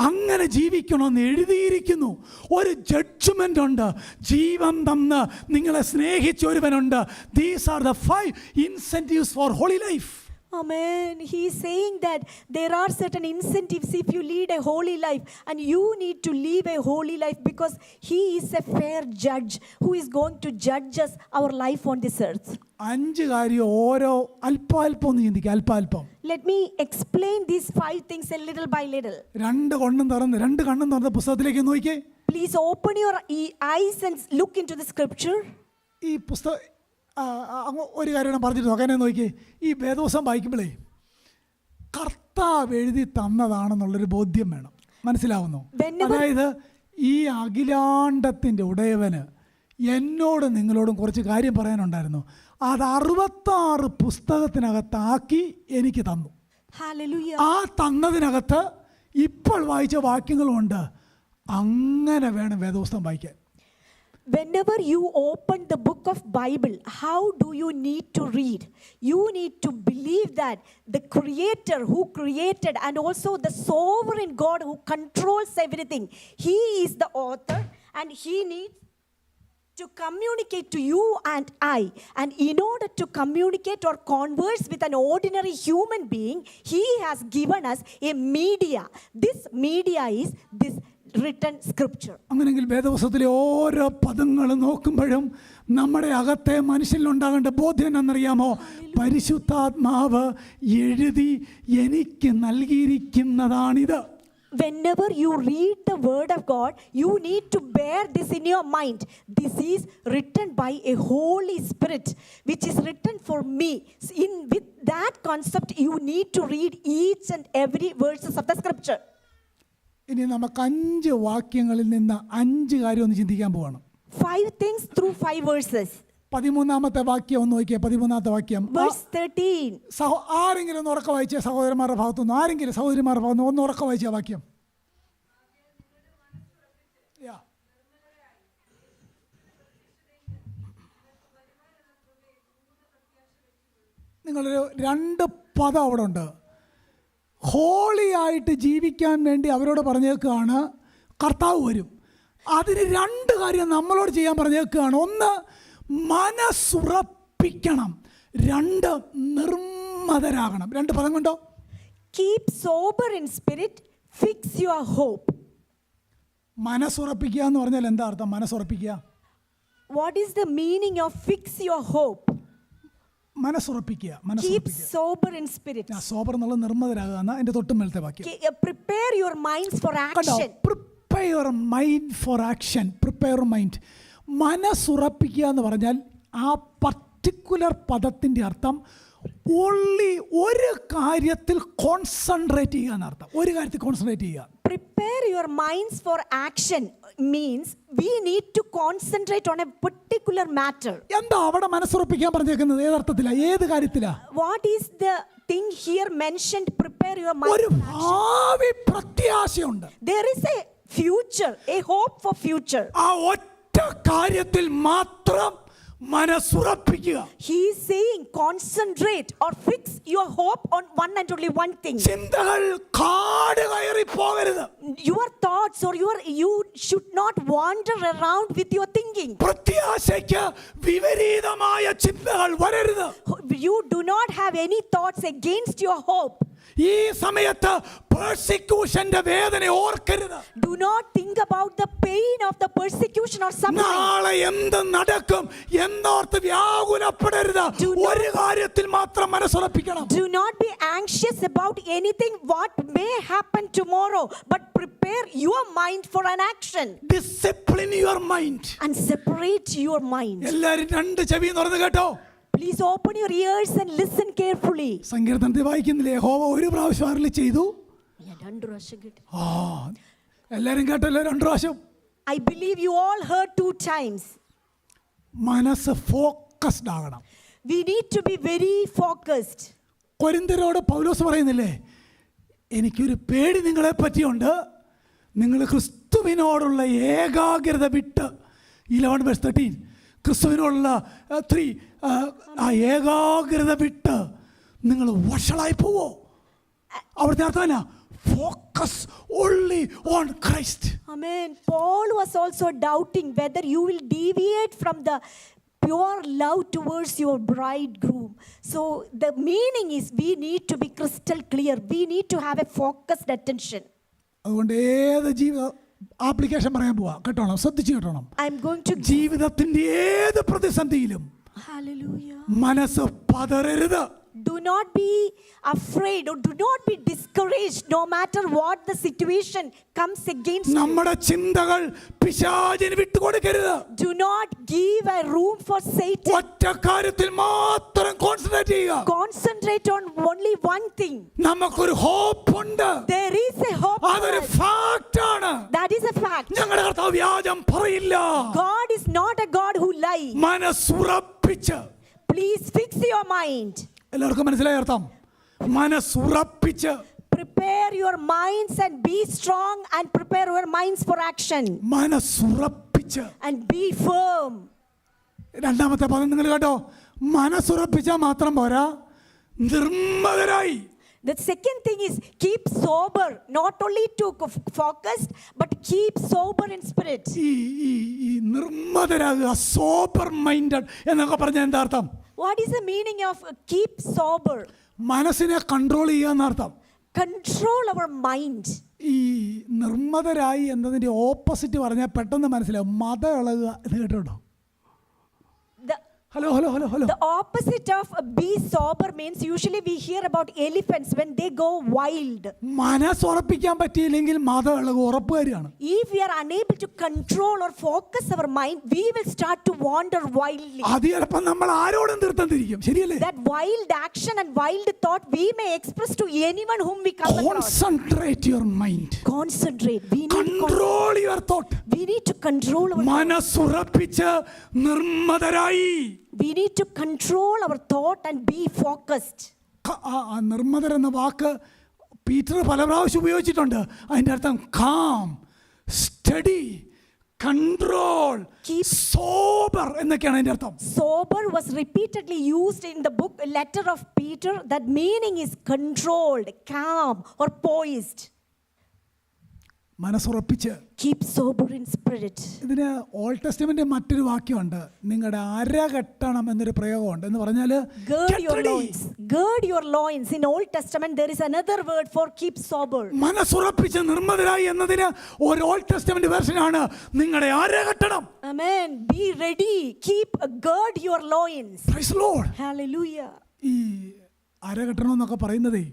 A: അങ്ങനെ ജീവിക്കണമെന്ന് എഴുതിയിരിക്കുന്നു. ഒരു ജഡ്ജ്മെൻ്റ് ഉണ്ട്, ജീവൻ തന്ന് നിങ്ങളെ സ്നേഹിച്ച ഒരുവനുണ്ട്. These are the 5 incentives for holy life.
B: Amen. He is saying that there are certain incentives if you lead a holy life, and you need to live a holy life because He is a fair judge who is going to judge us our life on this earth.
A: 5 കാര്യം ഓരോ അല്പാൽപ്പം ഒന്ന് ചിന്തിക്കുക. അല്പാൽപ്പം.
B: Let me explain these 5 things a little by little.
A: 2 കണ്ണും തുറന്ന് പുസ്തകത്തിലേക്ക് നോക്കിയേ.
B: Please open your eyes and look into the scripture.
A: ഈ പുസ്തകം ഒരു കാര്യം പറഞ്ഞിട്ട് നോക്കാനേ നോക്കിയേ. ഈ വേദോസം വായിക്കുമ്പോഴേ കർത്താവ് എഴുതി തന്നതാണെന്നുള്ളൊരു ബോധ്യം വേണം. മനസ്സിലാവുന്നു? അതായത് ഈ അഖിലാണ്ടത്തിൻ്റെ ഉടയവന് എന്നോടും നിങ്ങളോടും കുറച്ച് കാര്യം പറയാനുണ്ടായിരുന്നു. അത് 66 പുസ്തകത്തിനകത്താക്കി എനിക്ക് തന്നു. ആ തന്നതിനകത്ത് ഇപ്പോൾ വായിച്ച വാക്യങ്ങളുമുണ്ട്. അങ്ങനെ വേണം വേദോസ്തം വായിക്കാൻ.
B: Whenever you open the book of Bible, how do you need to read? You need to believe that the creator who created and also the sovereign God who controls everything, He is the author and He needs to communicate to you and I. And in order to communicate or converse with an ordinary human being, He has given us a media. This media is this written scripture.
A: അങ്ങനെങ്കിൽ വേദപുസ്തകത്തിലെ ഓരോ പദങ്ങളും നോക്കുമ്പോഴും നമ്മുടെ അകത്തെ മനുഷ്യനിലുണ്ടാകേണ്ട ബോധ്യം എന്നറിയാമോ? പരിശുദ്ധാത്മാവ് എഴുതി എനിക്ക് നൽകിയിരിക്കുന്നതാണിത്.
B: Whenever you read the word of God, you need to bear this in your mind. This is written by a Holy Spirit, which is written for me. With that concept, you need to read each and every verses of the scripture.
A: ഇനി നമുക്ക് 5 വാക്യങ്ങളിൽ നിന്ന് 5 കാര്യം ഒന്ന് ചിന്തിക്കാൻ പോവാണ്.
B: 5 things through 5 verses.
A: 13ാമത്തെ വാക്യം ഒന്ന് നോക്കിയേ. 13ാമത്തെ വാക്യം
B: Verse 13.
A: ആരെങ്കിലും ഒന്ന് ഉറക്കം വായിച്ചേ. സഹോദരന്മാരുടെ ഭാഗത്തുനിന്ന് ആരെങ്കിലും സഹോദരിമാരുടെ ഭാഗത്തുനിന്ന് ഒന്ന് ഉറക്കം വായിച്ച വാക്യം. നിങ്ങളൊരു 2 പദം അവിടെ ഉണ്ട്. ഹോളി ആയിട്ട് ജീവിക്കാൻ വേണ്ടി അവരോട് പറഞ്ഞേക്കുകയാണ് കർത്താവ് വരും. അതിന് 2 കാര്യം നമ്മളോട് ചെയ്യാൻ പറഞ്ഞേക്കുകയാണ്. 1 മനസ്സുറപ്പിക്കണം, 2 നിർമ്മതരാകണം. 2 പദം കൊണ്ടോ.
B: Keep sober in spirit, fix your hope.
A: മനസ്സുറപ്പിക്കുക എന്ന് പറഞ്ഞാൽ എന്താ അർത്ഥം? മനസ്സുറപ്പിക്കുക.
B: What is the meaning of fix your hope?
A: മനസ്സുറപ്പിക്കുക.
B: Keep sober in spirit.
A: Sober എന്നുള്ള നിർമ്മതരാകുക എന്ന എൻ്റെ തൊട്ടുമേലത്തെ വാക്യം.
B: Prepare your minds for action.
A: Prepare mind for action. Prepare mind. മനസ്സുറപ്പിക്കുക എന്ന് പറഞ്ഞാൽ ആ പർട്ടിക്കുലർ പദത്തിൻ്റെ അർത്ഥം ഓൺലി ഒരു കാര്യത്തിൽ കോൺസെൻട്രേറ്റ് ചെയ്യുക എന്നർത്ഥം. ഒരു കാര്യത്തിൽ കോൺസെൻട്രേറ്റ് ചെയ്യുക.
B: Prepare your minds for action means we need to concentrate on a particular matter.
A: എന്താ അവിടെ മനസ്സുറപ്പിക്കാൻ പറഞ്ഞേക്കുന്നത്? ഏതർത്ഥത്തിലാണ്? ഏത് കാര്യത്തിലാണ്?
B: What is the thing here mentioned? Prepare your mind.
A: ഒരു ഭാവി പ്രത്യാശയുണ്ട്.
B: There is a future, a hope for future.
A: ആ ഒറ്റ കാര്യത്തിൽ മാത്രം മനസ്സുറപ്പിക്കുക.
B: He is saying, concentrate or fix your hope on one and only one thing.
A: ചിന്തകൾ കാട് കയറി പോകരുത്.
B: Your thoughts or you should not wander around with your thinking.
A: പ്രത്യാശയ്ക്ക് വിപരീതമായ ചിന്തകൾ വരരുത്.
B: You do not have any thoughts against your hope.
A: ഈ സമയത്ത് പെർസിക്യൂഷന്റെ വേദന ഓർക്കരുത്.
B: Do not think about the pain of the persecution or suffering.
A: നാളെ എന്ത് നടക്കും എന്നോർത്ത് വ്യാകുലപ്പെടരുത്. ഒരു കാര്യത്തിൽ മാത്രം മനസ്സുറപ്പിക്കണം.
B: Do not be anxious about anything what may happen tomorrow, but prepare your mind for an action.
A: Discipline your mind.
B: And separate your mind.
A: എല്ലാവരും രണ്ട് ചെവി തുറന്ന് കേട്ടോ.
B: Please open your ears and listen carefully.
A: സങ്കീർത്തനത്തിൽ വായിക്കുന്നില്ലേ, യഹോവ ഒരു പ്രാവശ്യം അരുളി ചെയ്തു. എല്ലാരും കേട്ടല്ലോ രണ്ടു പ്രാവശ്യം.
B: I believe you all heard 2 times.
A: മനസ്സ് ഫോക്കസ്ഡ് ആകണം.
B: We need to be very focused.
A: കൊരിന്ത്യരോട് പൗലോസ് പറയുന്നില്ലേ, എനിക്കൊരു പേടി നിങ്ങളെ പറ്റിയുണ്ട്, നിങ്ങൾ ക്രിസ്തുവിനോടുള്ള ഏകാഗ്രത വിട്ട് 11:13 ക്രിസ്തുവിനോടുള്ള 3 ആ ഏകാഗ്രത വിട്ട് നിങ്ങൾ വഷളായി പോവോ. അവിടുത്തെ അർത്ഥം എന്നാ? Focus only on Christ.
B: Amen. Paul was also doubting whether you will deviate from the pure love towards your bridegroom. So the meaning is we need to be crystal clear. We need to have a focused attention.
A: അതുകൊണ്ട് ഏത് ജീവിത application പറയാൻ പോവാ, കേട്ടോണം, ശ്രദ്ധിച്ചു കേട്ടോണം.
B: I'm going to
A: ജീവിതത്തിന്റെ ഏത് പ്രതിസന്ധിയിലും
B: Hallelujah.
A: മനസ്സ് പതറരുത്.
B: Do not be afraid or do not be discouraged no matter what the situation comes against you.
A: നമ്മുടെ ചിന്തകൾ പിശാചിന് വിട്ടുകൊടുക്കരുത്.
B: Do not give a room for Satan.
A: ഒറ്റ കാര്യത്തിൽ മാത്രം കോൺസെൻട്രേറ്റ് ചെയ്യുക.
B: Concentrate on only one thing.
A: നമുക്കൊരു hope ഉണ്ട്.
B: There is a hope.
A: അതൊരു ഫാക്റ്റ് ആണ്.
B: That is a fact.
A: ഞങ്ങളുടെ കർത്താവ് വ്യാജം പറയില്ല.
B: God is not a God who lies.
A: മനസ്സുറപ്പിച്ച്.
B: Please fix your mind.
A: എല്ലാവർക്കും മനസ്സിലായ അർത്ഥം? മനസ്സുറപ്പിച്ച്.
B: Prepare your minds and be strong and prepare your minds for action.
A: മനസ്സുറപ്പിച്ച്.
B: And be firm.
A: രണ്ടാമത്തെ പദം നിങ്ങൾ കേട്ടോ, മനസ്സുറപ്പിച്ചാൽ മാത്രം പോരാ, നിർമ്മതരായി.
B: The second thing is keep sober, not only to focus but keep sober in spirit.
A: ഈ നിർമ്മതരാകുക, സോബർ മൈൻഡഡ് എന്നൊക്കെ പറഞ്ഞാൽ എന്താ അർത്ഥം?
B: What is the meaning of keep sober?
A: മനസ്സിനെ കൺട്രോൾ ചെയ്യുക എന്നർത്ഥം.
B: Control our mind.
A: ഈ നിർമ്മതരായി എന്നതിന്റെ ഓപ്പോസിറ്റ് പറഞ്ഞാൽ പെട്ടെന്ന് മനസ്സിലാവും, മത ഇളകുക എന്ന് കേട്ടോ. Hello.
B: The opposite of be sober means usually we hear about elephants when they go wild.
A: മനസ്സുറപ്പിക്കാൻ പറ്റിയില്ലെങ്കിൽ മത ഇളകും, ഉറപ്പുകാരിയാണ്.
B: If we are unable to control or focus our mind, we will start to wander wildly.
A: അത് ചിലപ്പോൾ നമ്മൾ ആരോടും തീർത്തിരിക്കും, ശരിയല്ലേ?
B: That wild action and wild thought we may express to anyone whom we come across.
A: Concentrate your mind.
B: Concentrate. We need
A: Control your thought.
B: We need to control our
A: മനസ്സുറപ്പിച്ച് നിർമ്മതരായി.
B: We need to control our thought and be focused.
A: നിർമ്മതർ എന്ന വാക്ക് Peter പല പ്രാവശ്യം ഉപയോഗിച്ചിട്ടുണ്ട്. അതിൻ്റെ അർത്ഥം calm, study, control, sober എന്നൊക്കെയാണ് അതിൻ്റെ അർത്ഥം.
B: Sober was repeatedly used in the book letter of Peter. That meaning is controlled, calm or poised.
A: മനസ്സുറപ്പിച്ച്.
B: Keep sober in spirit.
A: ഇതിന് ഓൾഡ് ടെസ്റ്റമെന്റ് മറ്റൊരു വാക്യമുണ്ട്, നിങ്ങളുടെ അര കെട്ടണം എന്നൊരു പ്രയോഗമുണ്ട്. എന്ന് പറഞ്ഞാൽ
B: gird your loins. Gird your loins. In Old Testament there is another word for keep sober.
A: മനസ്സുറപ്പിച്ച് നിർമ്മതരായി എന്നതിന് ഒരു ഓൾഡ് ടെസ്റ്റമെന്റ് വേർഷനാണ് നിങ്ങളുടെ അര കെട്ടണം.
B: Amen. Be ready. Gird your loins.
A: Praise the Lord.
B: Hallelujah.
A: ഈ അര കെട്ടണം എന്നൊക്കെ പറയുന്നതേ,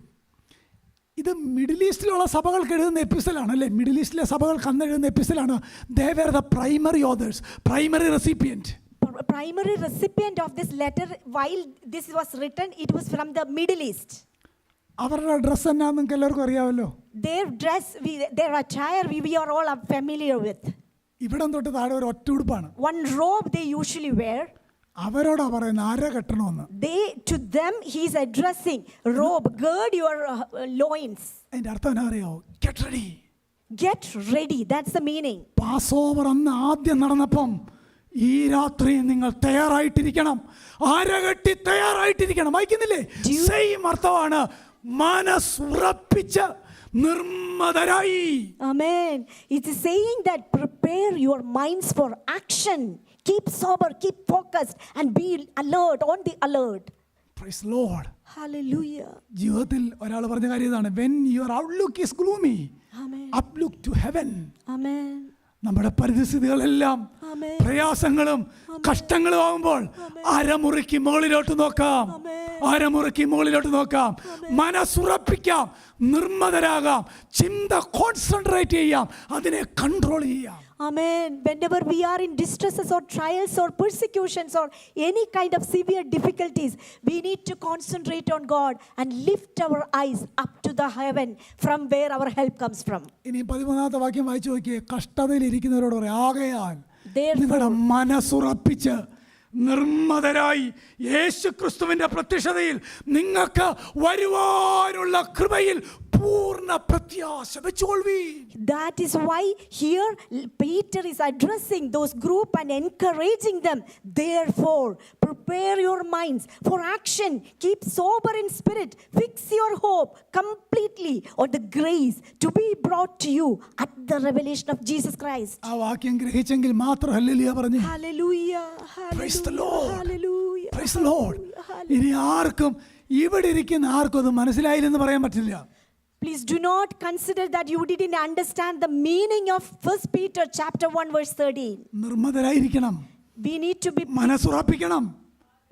A: ഇത് മിഡിൽ ഈസ്റ്റിലുള്ള സഭകൾക്ക് എഴുതുന്ന എപ്പിസലാണ് അല്ലേ? മിഡിൽ ഈസ്റ്റിലെ സഭകൾക്ക് അന്ന് എഴുതുന്ന എപ്പിസലാണ്. They were the primary authors, primary recipient.
B: Primary recipient of this letter. While this was written, it was from the Middle East.
A: അവരുടെ ഡ്രസ്സ് എന്നാന്ന് നിങ്ങൾക്ക് എല്ലാവർക്കും അറിയാമല്ലോ.
B: Their dress, their attire, we are all familiar with.
A: ഇവിടം തൊട്ട് താഴെ ഒരു ഒറ്റ ഉടുപ്പാണ്.
B: One robe they usually wear.
A: അവരോടാ പറയുന്നത് അര കെട്ടണമെന്ന്.
B: To them he is addressing robe, gird your loins.
A: അതിന്റെ അർത്ഥം എന്നാ അറിയാമോ? Get ready.
B: Get ready. That's the meaning.
A: Pass over അന്ന് ആദ്യം നടന്നപ്പം ഈ രാത്രി നിങ്ങൾ തയ്യാറായിട്ടിരിക്കണം, അരകെട്ടി തയ്യാറായിട്ടിരിക്കണം. വായിക്കുന്നില്ലേ? സെയിം അർത്ഥമാണ്. മനസ്സുറപ്പിച്ച് നിർമ്മതരായി.
B: Amen. It is saying that prepare your minds for action. Keep sober, keep focused, and be alert, on the alert.
A: Praise the Lord.
B: Hallelujah.
A: ജീവിതത്തിൽ ഒരാൾ പറഞ്ഞ കാര്യം ഇതാണ്: when your outlook is gloomy,
B: Amen.
A: uplook to heaven.
B: Amen.
A: നമ്മുടെ പരിസ്ഥിതികളെല്ലാം
B: Amen.
A: പ്രയാസങ്ങളും കഷ്ടങ്ങളും ആകുമ്പോൾ അരമുറിക്ക് മുകളിലോട്ട് നോക്കാം, അരമുറിക്ക് മുകളിലോട്ട് നോക്കാം, മനസ്സുറപ്പിക്കാം, നിർമ്മതരാകാം, ചിന്ത കോൺസെൻട്രേറ്റ് ചെയ്യാം, അതിനെ കൺട്രോൾ ചെയ്യാം.
B: Amen. Whenever we are in distresses or trials or persecutions or any kind of severe difficulties, we need to concentrate on God and lift our eyes up to the heaven from where our help comes from.
A: ഇനി 13ാമത്തെ വാക്യം വായിച്ചു നോക്കിയേ. കഷ്ടതയിൽ ഇരിക്കുന്നവരോട് പറയാം, ആകയാൽ
B: Therefore,
A: നിങ്ങളുടെ മനസ്സുറപ്പിച്ച് നിർമ്മതരായി യേശു ക്രിസ്തുവിന്റെ പ്രത്യക്ഷതയിൽ നിങ്ങൾക്ക് വരുവാനുള്ള കൃപയിൽ പൂർണ്ണ പ്രത്യാശ വെച്ചുകൊള്ളുവീൻ.
B: that is why here Peter is addressing those group and encouraging them. Therefore, prepare your minds for action. Keep sober in spirit. Fix your hope completely on the grace to be brought to you at the revelation of Jesus Christ.
A: ആ വാക്യം ഗ്രഹിച്ചെങ്കിൽ മാത്രം hallelujah പറഞ്ഞു.
B: Hallelujah.
A: Praise the
B: Hallelujah.
A: Lord.
B: Hallelujah.
A: Praise the Lord.
B: Hallelujah.
A: ഇനി ആർക്കും ഇവിടെ ഇരിക്കുന്ന ആർക്കും അത് മനസ്സിലായില്ലെന്ന് പറയാൻ പറ്റില്ല.
B: Please do not consider that you didn't understand the meaning of 1 Peter chapter 1 verse 13.
A: നിർമ്മതരായിരിക്കണം,
B: We need to be,
A: മനസ്സുറപ്പിക്കണം.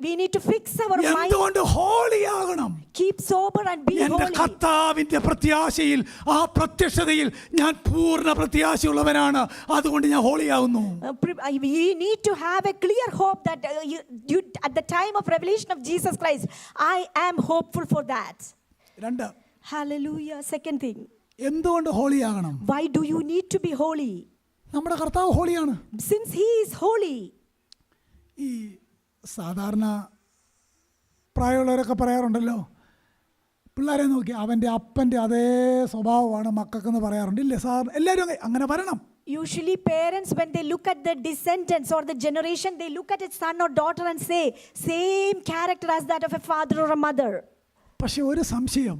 B: we need to fix our mind.
A: എന്തുകൊണ്ട് holy ആകണം?
B: Keep sober and be
A: എന്റെ
B: holy.
A: കർത്താവിന്റെ പ്രത്യാശയിൽ, ആ പ്രത്യക്ഷതയിൽ ഞാൻ പൂർണ്ണ പ്രത്യാശയുള്ളവനാണ്, അതുകൊണ്ട് ഞാൻ ഹോളിയാവുന്നു.
B: We need to have a clear hope that at the time of revelation of Jesus Christ, I am hopeful for that.
A: 2,
B: Hallelujah. Second thing,
A: എന്തുകൊണ്ട് ഹോളിയാകണം?
B: why do you need to be holy?
A: നമ്മുടെ കർത്താവ് ഹോളിയാണ്.
B: Since he is holy.
A: ഈ സാധാരണ പ്രായമുള്ളവരൊക്കെ പറയാറുണ്ടല്ലോ, പിള്ളേരെ നോക്കി അവൻ്റെ അപ്പൻ്റെ അതേ സ്വഭാവമാണ് മക്കൾക്കെന്ന് പറയാറുണ്ട്. ഇല്ലേ സാർ? എല്ലാവരും അങ്ങനെ പറയണം.
B: Usually parents, when they look at the descendants or the generation, they look at a son or daughter and say, same character as that of a father or a mother.
A: പക്ഷെ ഒരു സംശയം,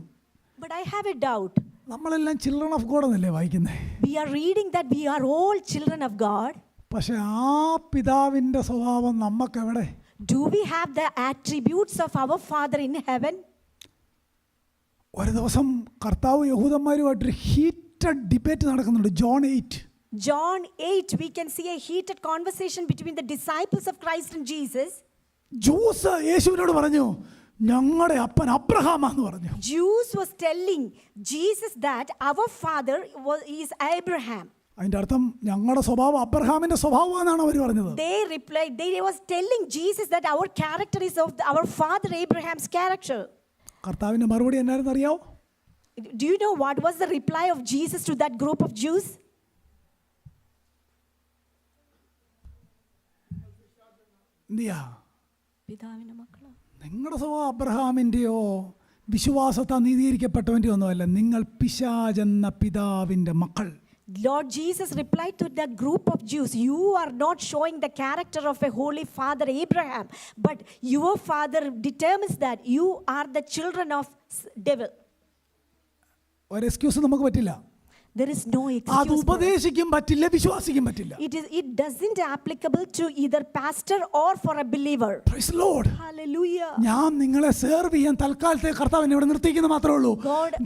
B: But I have a doubt.
A: നമ്മളെല്ലാം children of God എന്നല്ലേ വായിക്കുന്നത്?
B: We are reading that we are all children of God.
A: പക്ഷെ ആ പിതാവിൻ്റെ സ്വഭാവം നമുക്കെവിടെ?
B: Do we have the attributes of our Father in heaven?
A: ഒരു ദിവസം കർത്താവ് യഹൂദന്മാരുമായിട്ടൊരു ഹീറ്റഡ് ഡിബേറ്റ് നടക്കുന്നുണ്ട്. John 8.
B: John 8, we can see a heated conversation between the disciples of Christ and Jesus.
A: Juice യേശുവിനോട് പറഞ്ഞു, ഞങ്ങളുടെ അപ്പൻ അബ്രഹാമാന്ന് പറഞ്ഞു.
B: Jews was telling Jesus that our father is Abraham.
A: അതിൻ്റെ അർത്ഥം ഞങ്ങളുടെ സ്വഭാവം അബ്രഹാമിന്റെ സ്വഭാവമാണെന്നാണ് അവർ പറഞ്ഞത്.
B: They replied, they was telling Jesus that our character is of our father Abraham's character.
A: കർത്താവിന്റെ മറുപടി എന്നായിരുന്നു അറിയാവോ?
B: Do you know what was the reply of Jesus to that group of Jews?
A: എന്തിയാ?
B: പിതാവിന്റെ മക്കളാ.
A: നിങ്ങളുടെ സ്വഭാവം അബ്രഹാമിൻ്റെയോ വിശ്വാസത്താൽ നീതീകരിക്കപ്പെട്ടവൻ്റെയോ ഒന്നുമല്ല, നിങ്ങൾ പിശാചെന്ന പിതാവിൻ്റെ മക്കൾ.
B: Lord Jesus replied to the group of Jews, you are not showing the character of a holy father Abraham, but your father determines that you are the children of devil.
A: ഒരു എക്സ്ക്യൂസ് നമുക്ക് പറ്റില്ല.
B: There is no
A: അത്
B: excuse for it.
A: ഉപദേശിക്കും പറ്റില്ല, വിശ്വാസിക്കും പറ്റില്ല.
B: It doesn't applicable to either pastor or for a believer.
A: Praise the Lord.
B: Hallelujah.
A: ഞാൻ നിങ്ങളെ serve ചെയ്യാൻ തൽക്കാലത്തെ കർത്താവിനെ ഇവിടെ നിർത്തിക്കുന്നത് മാത്രമേ ഉള്ളൂ.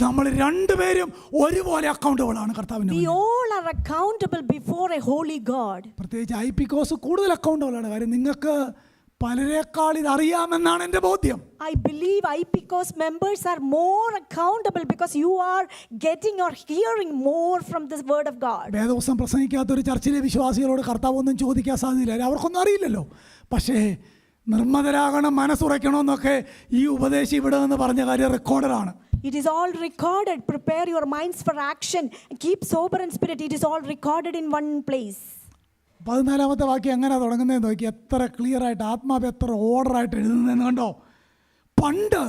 A: നമ്മൾ രണ്ടുപേരും ഒരുപോലെ അക്കൗണ്ടബിൾ ആണ് കർത്താവിന്.
B: We all are accountable before a holy God.
A: പ്രത്യേകിച്ച് ഐപിക്കോസ് കൂടുതൽ അക്കൗണ്ടബിൾ ആണ്. കാര്യം നിങ്ങൾക്ക് പലരെക്കാൾ ഇത് അറിയാമെന്നാണ് എൻ്റെ ബോധ്യം.
B: I believe IPCOS members are more accountable because you are getting or hearing more from this word of God.
A: വേദവസം പ്രസംഗിക്കാത്ത ഒരു ചർച്ചിലെ വിശ്വാസികളോട് കർത്താവ് ഒന്നും ചോദിക്കാൻ സാധ്യതയില്ല, അവർക്കൊന്നും അറിയില്ലല്ലോ. പക്ഷേ നിർമ്മതരാകണം, മനസ്സുറയ്ക്കണമെന്നൊക്കെ ഈ ഉപദേശം ഇവിടെ നിന്ന് പറഞ്ഞ കാര്യം റെക്കോർഡറാണ്.
B: It is all recorded. Prepare your minds for action. Keep sober in spirit. It is all recorded in one place.
A: 14ാമത്തെ വാക്യം എങ്ങനെ തുടങ്ങുന്നതെന്ന് നോക്കി, എത്ര ക്ലിയർ ആയിട്ട്, ആത്മാവ് എത്ര ഓർഡറായിട്ട് എഴുതുന്നതെന്ന് കണ്ടോ. പണ്ട്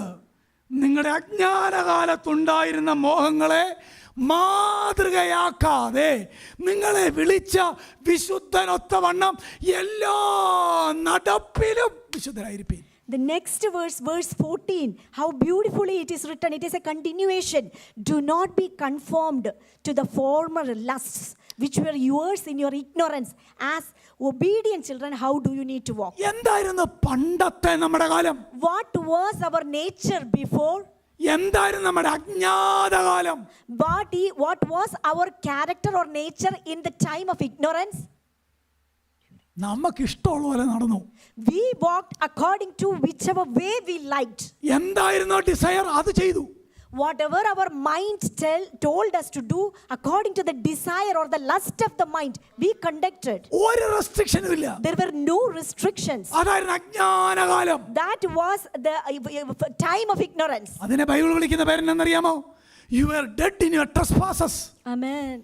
A: നിങ്ങളുടെ അജ്ഞാനകാലത്തുണ്ടായിരുന്ന മോഹങ്ങളെ മാതൃകയാക്കാതെ നിങ്ങളെ വിളിച്ച വിശുദ്ധനൊത്തവണ്ണം എല്ലാ നടപ്പിലും വിശുദ്ധരായിരിക്കും.
B: The next verse, verse 14, how beautifully it is written. It is a continuation. Do not be conformed to the former lusts which were yours in your ignorance. As obedient children, how do you need to walk?
A: എന്തായിരുന്നു പണ്ടത്തെ നമ്മുടെ കാലം?
B: What was our nature before?
A: എന്തായിരുന്നു നമ്മുടെ അജ്ഞാതകാലം?
B: What was our character or nature in the time of ignorance?
A: നമുക്ക് ഇഷ്ടമുള്ള പോലെ നടന്നു.
B: We walked according to whichever way we liked.
A: എന്തായിരുന്നു ഡിസയർ അത് ചെയ്തു.
B: Whatever our mind told us to do, according to the desire or the lust of the mind, we conducted.
A: ഒരു റെസ്ട്രിക്ഷനും ഇല്ല.
B: There were no restrictions.
A: അതായിരുന്നു അജ്ഞാനകാലം.
B: That was the time of ignorance.
A: അതിനെ Bible വിളിക്കുന്ന പേരെന്നറിയാമോ? You were dead in your trespasses.
B: Amen.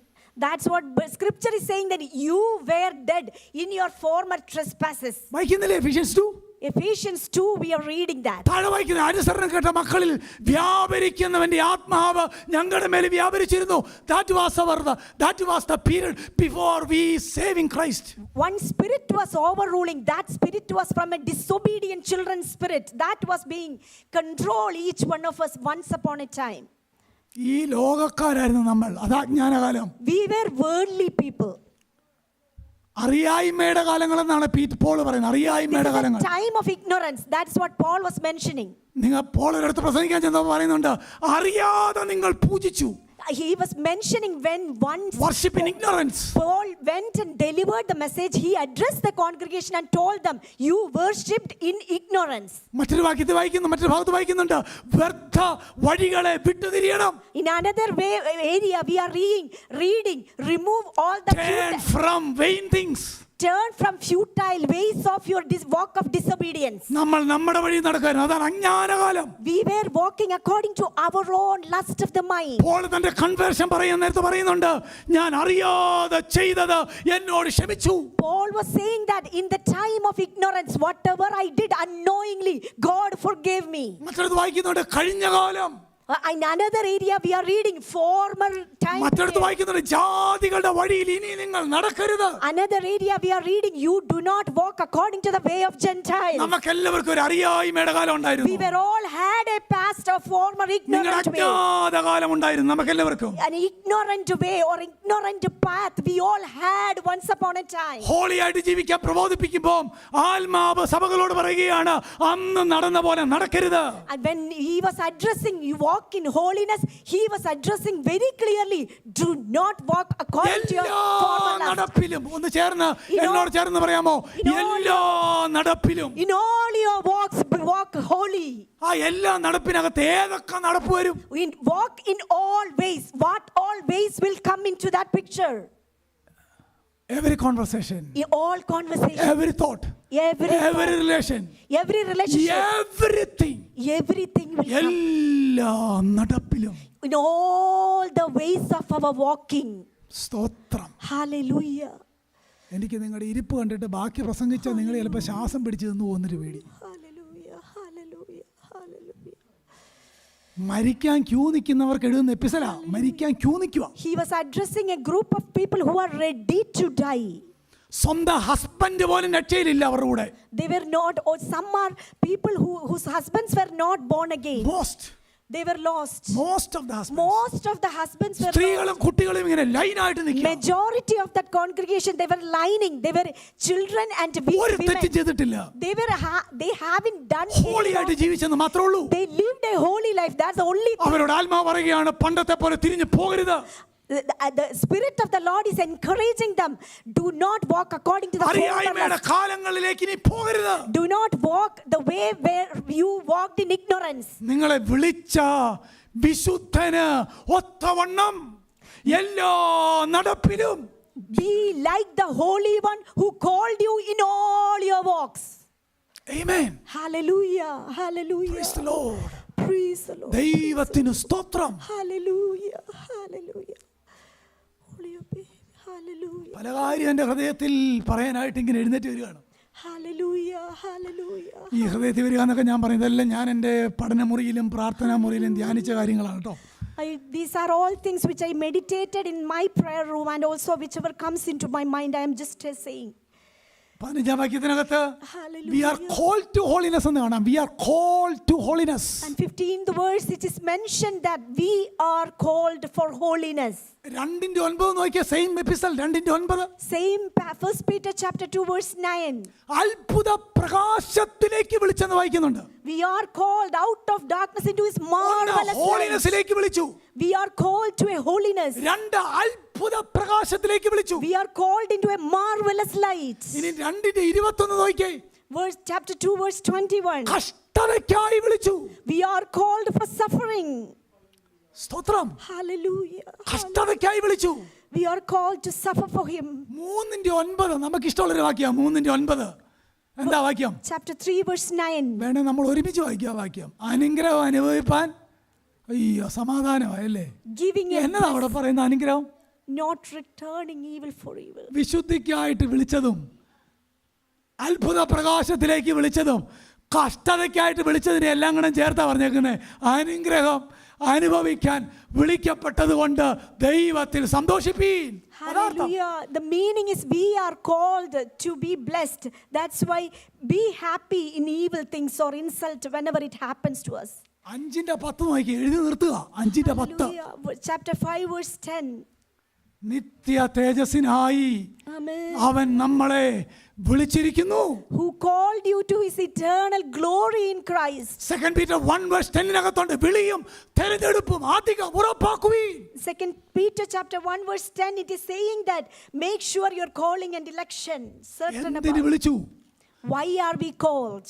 B: That's what scripture is saying, that you were dead in your former trespasses.
A: വായിക്കുന്നില്ലേ Ephesians 2?
B: Ephesians 2, we are reading that.
A: താഴെ വായിക്കുന്ന അനുസരണം കേട്ട മക്കളിൽ വ്യാപരിക്കുന്നവന്റെ ആത്മാവ് ഞങ്ങളുടെ മേൽ വ്യാപരിച്ചിരുന്നു. That was the period before we saving Christ.
B: One spirit was overruling. That spirit was from a disobedient children's spirit. That was being control each one of us once upon a time.
A: ഈ ലോകക്കാരായിരുന്നു നമ്മൾ. അതാ ജ്ഞാനകാലം.
B: We were worldly people.
A: അറിയായ്മയുടെ കാലങ്ങളെന്നാണ് Paul പറയുന്നത്. അറിയായ്മയുടെ കാലങ്ങൾ.
B: Time of ignorance. That's what Paul was mentioning.
A: നിങ്ങൾ പോളിന്റെ അടുത്ത് പ്രസംഗിക്കാൻ ചെന്നപ്പോൾ പറയുന്നുണ്ട്, അറിയാതെ നിങ്ങൾ പൂജിച്ചു.
B: He was mentioning when once
A: worship in ignorance.
B: Paul went and delivered the message. He addressed the congregation and told them, you worshipped in ignorance.
A: മറ്റൊരു ഭാഗത്ത് വായിക്കുന്നുണ്ട്, വ്യർത്ഥ വഴികളെ വിട്ടുതിരിയണം.
B: In another area we are reading, remove all the
A: turn from vain things.
B: Turn from futile ways of your walk of disobedience.
A: നമ്മൾ നമ്മുടെ വഴി നടക്കായിരുന്നു. അതാണ് അജ്ഞാനകാലം.
B: We were walking according to our own lust of the mind.
A: Paul തന്റെ conversion നേരത്തെ പറയുന്നുണ്ട്, ഞാൻ അറിയാതെ ചെയ്തത് എന്നോട് ക്ഷമിച്ചു.
B: Paul was saying that in the time of ignorance, whatever I did unknowingly, God forgave me.
A: മറ്റൊരു വായിക്കുന്നുണ്ട്, കഴിഞ്ഞ കാലം.
B: In another area we are reading former time.
A: മറ്റൊരു വായിക്കുന്നുണ്ട്, ജാതികളുടെ വഴിയിൽ ഇനി നിങ്ങൾ നടക്കരുത്.
B: Another area we are reading, you do not walk according to the way of Gentiles.
A: നമുക്കെല്ലാവർക്കും ഒരു അറിയായ്മയുടെ കാലം ഉണ്ടായിരുന്നു.
B: We were all had a past of former ignorant way.
A: അജ്ഞാതകാലം ഉണ്ടായിരുന്നു നമുക്കെല്ലാവർക്കും.
B: An ignorant way or ignorant path we all had once upon a time.
A: Holy ആയിട്ട് ജീവിക്കാൻ പ്രബോധിപ്പിക്കുമ്പോൾ ആത്മാവ് സഭകളോട് പറയുകയാണ്, അന്ന് നടന്ന പോലെ നടക്കരുത്.
B: And when he was addressing you walk in holiness, he was addressing very clearly, do not walk according to your former lust.
A: നടപ്പിലും ഒന്ന് ചേർന്ന് എന്നോട് ചേർന്ന് പറയാമോ, എല്ലാ നടപ്പിലും.
B: In all your walks walk holy.
A: ആ എല്ലാ നടപ്പിനകത്ത് ഏതൊക്കെ നടപ്പ് വരും?
B: Walk in all ways. What all ways will come into that picture?
A: Every conversation,
B: all conversation,
A: every thought, every relation,
B: every relationship,
A: everything
B: will come.
A: എല്ലാ നടപ്പിലും.
B: In all the ways of our walking.
A: സ്തോത്രം.
B: Hallelujah.
A: എനിക്ക് നിങ്ങളുടെ ഇരിപ്പ് കണ്ടിട്ട് ബാക്കി പ്രസംഗിച്ചാൽ നിങ്ങൾ ചിലപ്പോൾ ശ്വാസം പിടിച്ചു നിന്ന് പോകുന്നൊരു പേടി.
B: Hallelujah, hallelujah, hallelujah.
A: മരിക്കാൻ ക്യൂ നിൽക്കുന്നവർക്ക് എഴുതുന്ന എപ്പിസോഡാ, മരിക്കാൻ ക്യൂ നിൽക്കുക.
B: He was addressing a group of people who are ready to die.
A: സ്വന്തം ഹസ്ബൻഡ് പോലും രക്ഷയിലില്ല അവരുടെ കൂടെ.
B: They were not, or some are people whose husbands were not born again. They were lost.
A: Most of the husbands were സ്ത്രീകളും കുട്ടികളും ഇങ്ങനെ ലൈനായിട്ട് നിൽക്കുക.
B: Majority of that congregation, they were lining. They were children and
A: ഒരു തെറ്റും ചെയ്തിട്ടില്ല.
B: They haven't done
A: holy ആയിട്ട് ജീവിച്ചെന്ന് മാത്രമേ ഉള്ളൂ.
B: They lived a holy life. That's the only thing.
A: അവരോട് ആത്മാവ് പറയുകയാണ്, പണ്ടത്തെ പോലെ തിരിഞ്ഞു പോകരുത്.
B: The Spirit of the Lord is encouraging them, do not walk according to the
A: അറിയായ്മയുടെ കാലങ്ങളിലേക്ക് ഇനി പോകരുത്.
B: Do not walk the way where you walked in ignorance.
A: നിങ്ങളെ വിളിച്ച വിശുദ്ധന് ഒത്തവണ്ണം എല്ലാ നടപ്പിലും.
B: Be like the Holy One who called you in all your walks.
A: Amen.
B: Hallelujah, hallelujah.
A: Praise the Lord.
B: Praise the Lord.
A: ദൈവത്തിന് സ്തോത്രം.
B: Hallelujah, hallelujah. Hallelujah.
A: പല കാര്യം എൻ്റെ ഹൃദയത്തിൽ പറയാനായിട്ട് ഇങ്ങനെ എഴുന്നേറ്റ് വരികയാണ്.
B: Hallelujah, hallelujah.
A: ഈ ഹൃദയത്തിൽ വരിക എന്നൊക്കെ ഞാൻ പറയുന്നതെല്ലാം ഞാൻ എൻ്റെ പഠനമുറിയിലും പ്രാർത്ഥനാ മുറിയിലും ധ്യാനിച്ച കാര്യങ്ങളാണ് കേട്ടോ.
B: These are all things which I meditated in my prayer room, and also whichever comes into my mind, I am just saying.
A: 15-ാം വാക്യത്തിനകത്ത്
B: Hallelujah.
A: we are called to holiness എന്ന് കാണാം. We are called to holiness.
B: And 15th verse, it is mentioned that we are called for holiness.
A: 2:9 Nokia same episode 2:9
B: Same 1 Peter chapter 2 verse 9.
A: അത്ഭുത പ്രകാശത്തിലേക്ക് വിളിച്ചെന്ന് വായിക്കുന്നുണ്ട്.
B: We are called out of darkness into his marvelous light.
A: ഹോളിനെസ്സിലേക്ക് വിളിച്ചു.
B: We are called to a holiness.
A: 2 അത്ഭുത പ്രകാശത്തിലേക്ക് വിളിച്ചു.
B: We are called into a marvelous light.
A: ഇനി 2:21 നോക്കിയേ.
B: Chapter 2 verse 21.
A: കഷ്ടതയ്ക്കായി വിളിച്ചു.
B: We are called for suffering.
A: സ്തോത്രം.
B: Hallelujah.
A: കഷ്ടതയ്ക്കായി വിളിച്ചു.
B: We are called to suffer for him.
A: 3:9 നമുക്ക് ഇഷ്ടമുള്ളൊരു വാക്യം. 3:9 എന്താ വാക്യം?
B: Chapter 3 verse 9.
A: വേണേ നമ്മൾ ഒരുമിച്ച് വായിക്കാം വാക്യം. അനുഗ്രഹം അനുഭവിപ്പാൻ അയ്യോ സമാധാനമായല്ലേ.
B: Giving a
A: എന്നതാ അവിടെ പറയുന്ന അനുഗ്രഹം?
B: not returning evil for evil.
A: വിശുദ്ധിക്കായിട്ട് വിളിച്ചതും അത്ഭുത പ്രകാശത്തിലേക്ക് വിളിച്ചതും കഷ്ടതയ്ക്കായിട്ട് വിളിച്ചതിനെ എല്ലാം കൂടെ ചേർത്താ പറഞ്ഞേക്കുന്നത്. അനുഗ്രഹം അനുഭവിക്കാൻ വിളിക്കപ്പെട്ടത് കൊണ്ട് ദൈവത്തിൽ സന്തോഷിപ്പീൻ.
B: Hallelujah. The meaning is we are called to be blessed. That's why be happy in evil things or insult whenever it happens to us.
A: 5:10 നോക്കി എഴുതി നിർത്തുക. 5:10
B: Hallelujah. Chapter 5 verse 10.
A: നിത്യ തേജസ്സിനായി
B: Amen.
A: അവൻ നമ്മളെ വിളിച്ചിരിക്കുന്നു.
B: Who called you to his eternal glory in Christ.
A: 2 Peter 1 verse 10 വിളിയും തെരഞ്ഞെടുപ്പും അധികം ഉറപ്പാക്കുവീൻ.
B: 2 Peter chapter 1 verse 10, it is saying that make sure your calling and election certain
A: എന്തിനു
B: about.
A: വിളിച്ചു?
B: Why are we called?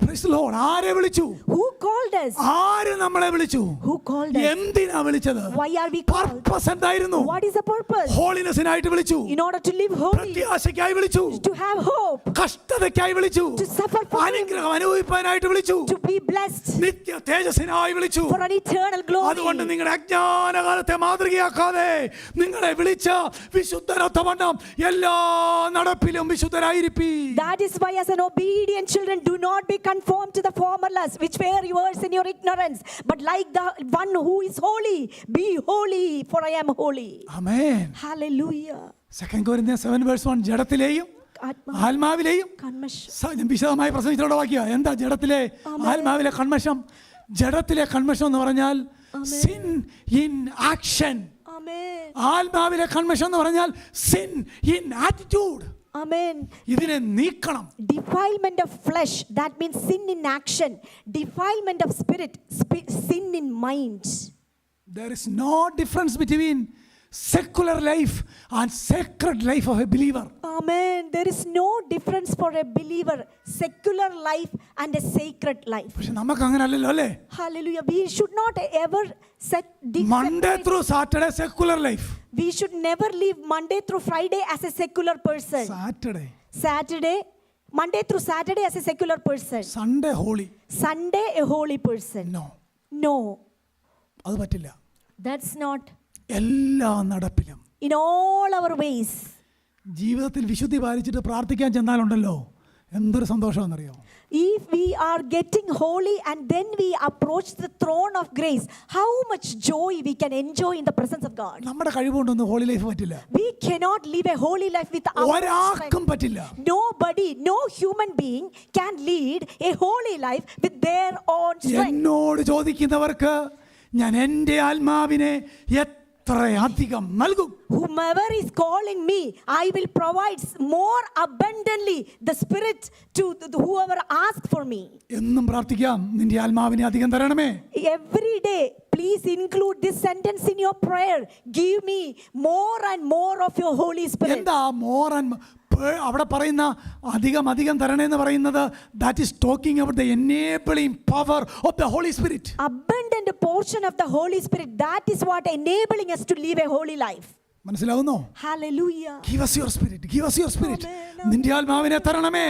A: Praise the Lord. ആരെ വിളിച്ചു?
B: Who called us?
A: ആര് നമ്മളെ വിളിച്ചു?
B: Who called us?
A: എന്തിനാ വിളിച്ചത്?
B: Why are we called?
A: Purpose എന്തായിരുന്നു?
B: What is the purpose?
A: ഹോളിനെസ്സിനായിട്ട് വിളിച്ചു.
B: In order to live holy,
A: പ്രത്യാശയ്ക്കായി വിളിച്ചു.
B: to have hope,
A: കഷ്ടതയ്ക്കായി വിളിച്ചു.
B: to suffer for him,
A: അനുഗ്രഹം അനുഭവിപ്പാനായിട്ട് വിളിച്ചു.
B: to be blessed,
A: നിത്യ തേജസ്സിനായി വിളിച്ചു.
B: for an eternal glory.
A: അതുകൊണ്ട് നിങ്ങളുടെ അജ്ഞാനകാലത്തെ മാതൃകയാക്കാതെ നിങ്ങളെ വിളിച്ച വിശുദ്ധരൊത്തവണ്ണം എല്ലാ നടപ്പിലും വിശുദ്ധരായിരിപ്പീൻ.
B: That is why as an obedient children do not be conformed to the former lusts which were yours in your ignorance, but like the one who is holy, be holy, for I am holy.
A: Amen.
B: Hallelujah.
A: 2 Corinthians 7 verse 1 ജഡത്തിലെയും ആത്മാവിലെയും
B: Conversion.
A: വിശദമായി പ്രസംഗിച്ചിട്ടുള്ള വാക്യം. എന്താ ജഡത്തിലെ ആത്മാവിലെ കൺമഷം? ജഡത്തിലെ കൺമഷം എന്ന് പറഞ്ഞാൽ sin in action.
B: Amen.
A: ആത്മാവിലെ കൺമഷം എന്ന് പറഞ്ഞാൽ sin in attitude.
B: Amen.
A: ഇതിനെ നീക്കണം.
B: Defilement of flesh, that means sin in action. Defilement of spirit, sin in mind.
A: There is no difference between secular life and sacred life of a believer.
B: Amen. There is no difference for a believer, secular life and a sacred life.
A: പക്ഷെ നമുക്ക് അങ്ങനെ അല്ലല്ലോ അല്ലേ?
B: Hallelujah. We should not ever
A: Monday through Saturday secular life.
B: We should never live Monday through Friday as a secular person. Saturday, Monday through Saturday as a secular person.
A: Sunday holy.
B: Sunday a holy person. No.
A: അത് പറ്റില്ല.
B: That's not.
A: എല്ലാ നടപ്പിലും.
B: In all our ways.
A: ജീവിതത്തിൽ വിശുദ്ധി പാലിച്ചിട്ട് പ്രാർത്ഥിക്കാൻ ചെന്നാലുണ്ടല്ലോ എന്തൊരു സന്തോഷമാണെന്നറിയോ?
B: If we are getting holy and then we approach the throne of grace, how much joy we can enjoy in the presence of God.
A: നമ്മുടെ കഴിവുകൊണ്ടൊന്നും holy life പറ്റില്ല.
B: We cannot live a holy life with our
A: ഒരാൾക്കും പറ്റില്ല.
B: Nobody, no human being can lead a holy life with their own strength.
A: എന്നോട് ചോദിക്കുന്നവർക്ക് ഞാൻ എൻ്റെ ആത്മാവിനെ അധികം നൽകും.
B: Whomever is calling me, I will provide more abundantly the spirit to whoever asks for me.
A: എന്നും പ്രാർത്ഥിക്കാം, നിന്റെ ആത്മാവിനെ അധികം തരണമേ.
B: Every day, please include this sentence in your prayer. Give me more and more of your Holy Spirit.
A: എന്താ more and അവിടെ പറയുന്ന അധികം തരണേന്ന് പറയുന്നത് that is talking about the enabling power of the Holy Spirit.
B: Abundant portion of the Holy Spirit, that is what enabling us to live a holy life.
A: മനസ്സിലാവുന്നോ?
B: Hallelujah.
A: Give us your spirit. Give us your spirit. നിന്റെ ആത്മാവിനെ തരണമേ.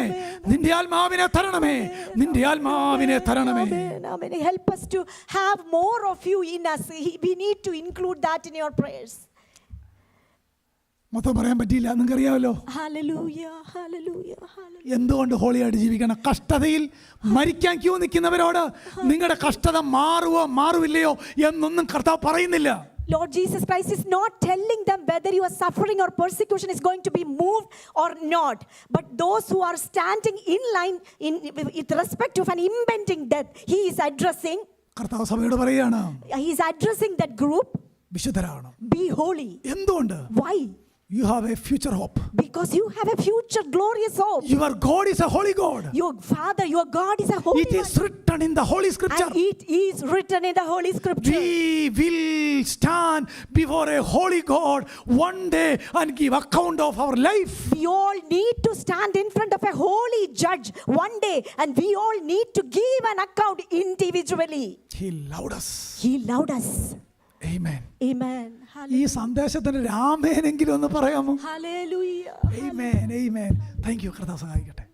A: നിന്റെ ആത്മാവിനെ തരണമേ. നിന്റെ ആത്മാവിനെ തരണമേ.
B: Amen. Help us to have more of you in us. We need to include that in your prayers.
A: മൊത്തം പറയാൻ പറ്റിയില്ല, നിങ്ങൾക്കറിയാമല്ലോ.
B: Hallelujah, hallelujah, hallelujah.
A: എന്തുകൊണ്ട് ഹോളിയായിട്ട് ജീവിക്കണം? കഷ്ടതയിൽ മരിക്കാൻ ക്യൂ നിൽക്കുന്നവരോട് നിങ്ങളുടെ കഷ്ടത മാറുവില്ലയോ എന്നൊന്നും കർത്താവ് പറയുന്നില്ല.
B: Lord Jesus Christ is not telling them whether your suffering or persecution is going to be moved or not. But those who are standing in line with respect of an impending death, he is addressing.
A: കർത്താവ് സഭയോട് പറയുകയാണ്,
B: He is addressing that group.
A: വിശുദ്ധരാകണം.
B: Be holy.
A: എന്തുകൊണ്ട്?
B: Why?
A: You have a future hope.
B: Because you have a future glorious hope.
A: Your God is a holy God.
B: Your Father, your God is a holy
A: It is written in the Holy Scripture.
B: And it is written in the Holy Scripture.
A: We will stand before a holy God one day and give account of our life.
B: We all need to stand in front of a holy judge one day, and we all need to give an account individually.
A: He loved us.
B: He loved us.
A: Amen.
B: Amen.
A: ഈ സന്ദേശത്തിന് രാമേനെങ്കിലും ഒന്ന് പറയാമോ?
B: Hallelujah.
A: Amen. Amen. Thank you. കർത്താവ് സഹായിക്കട്ടെ.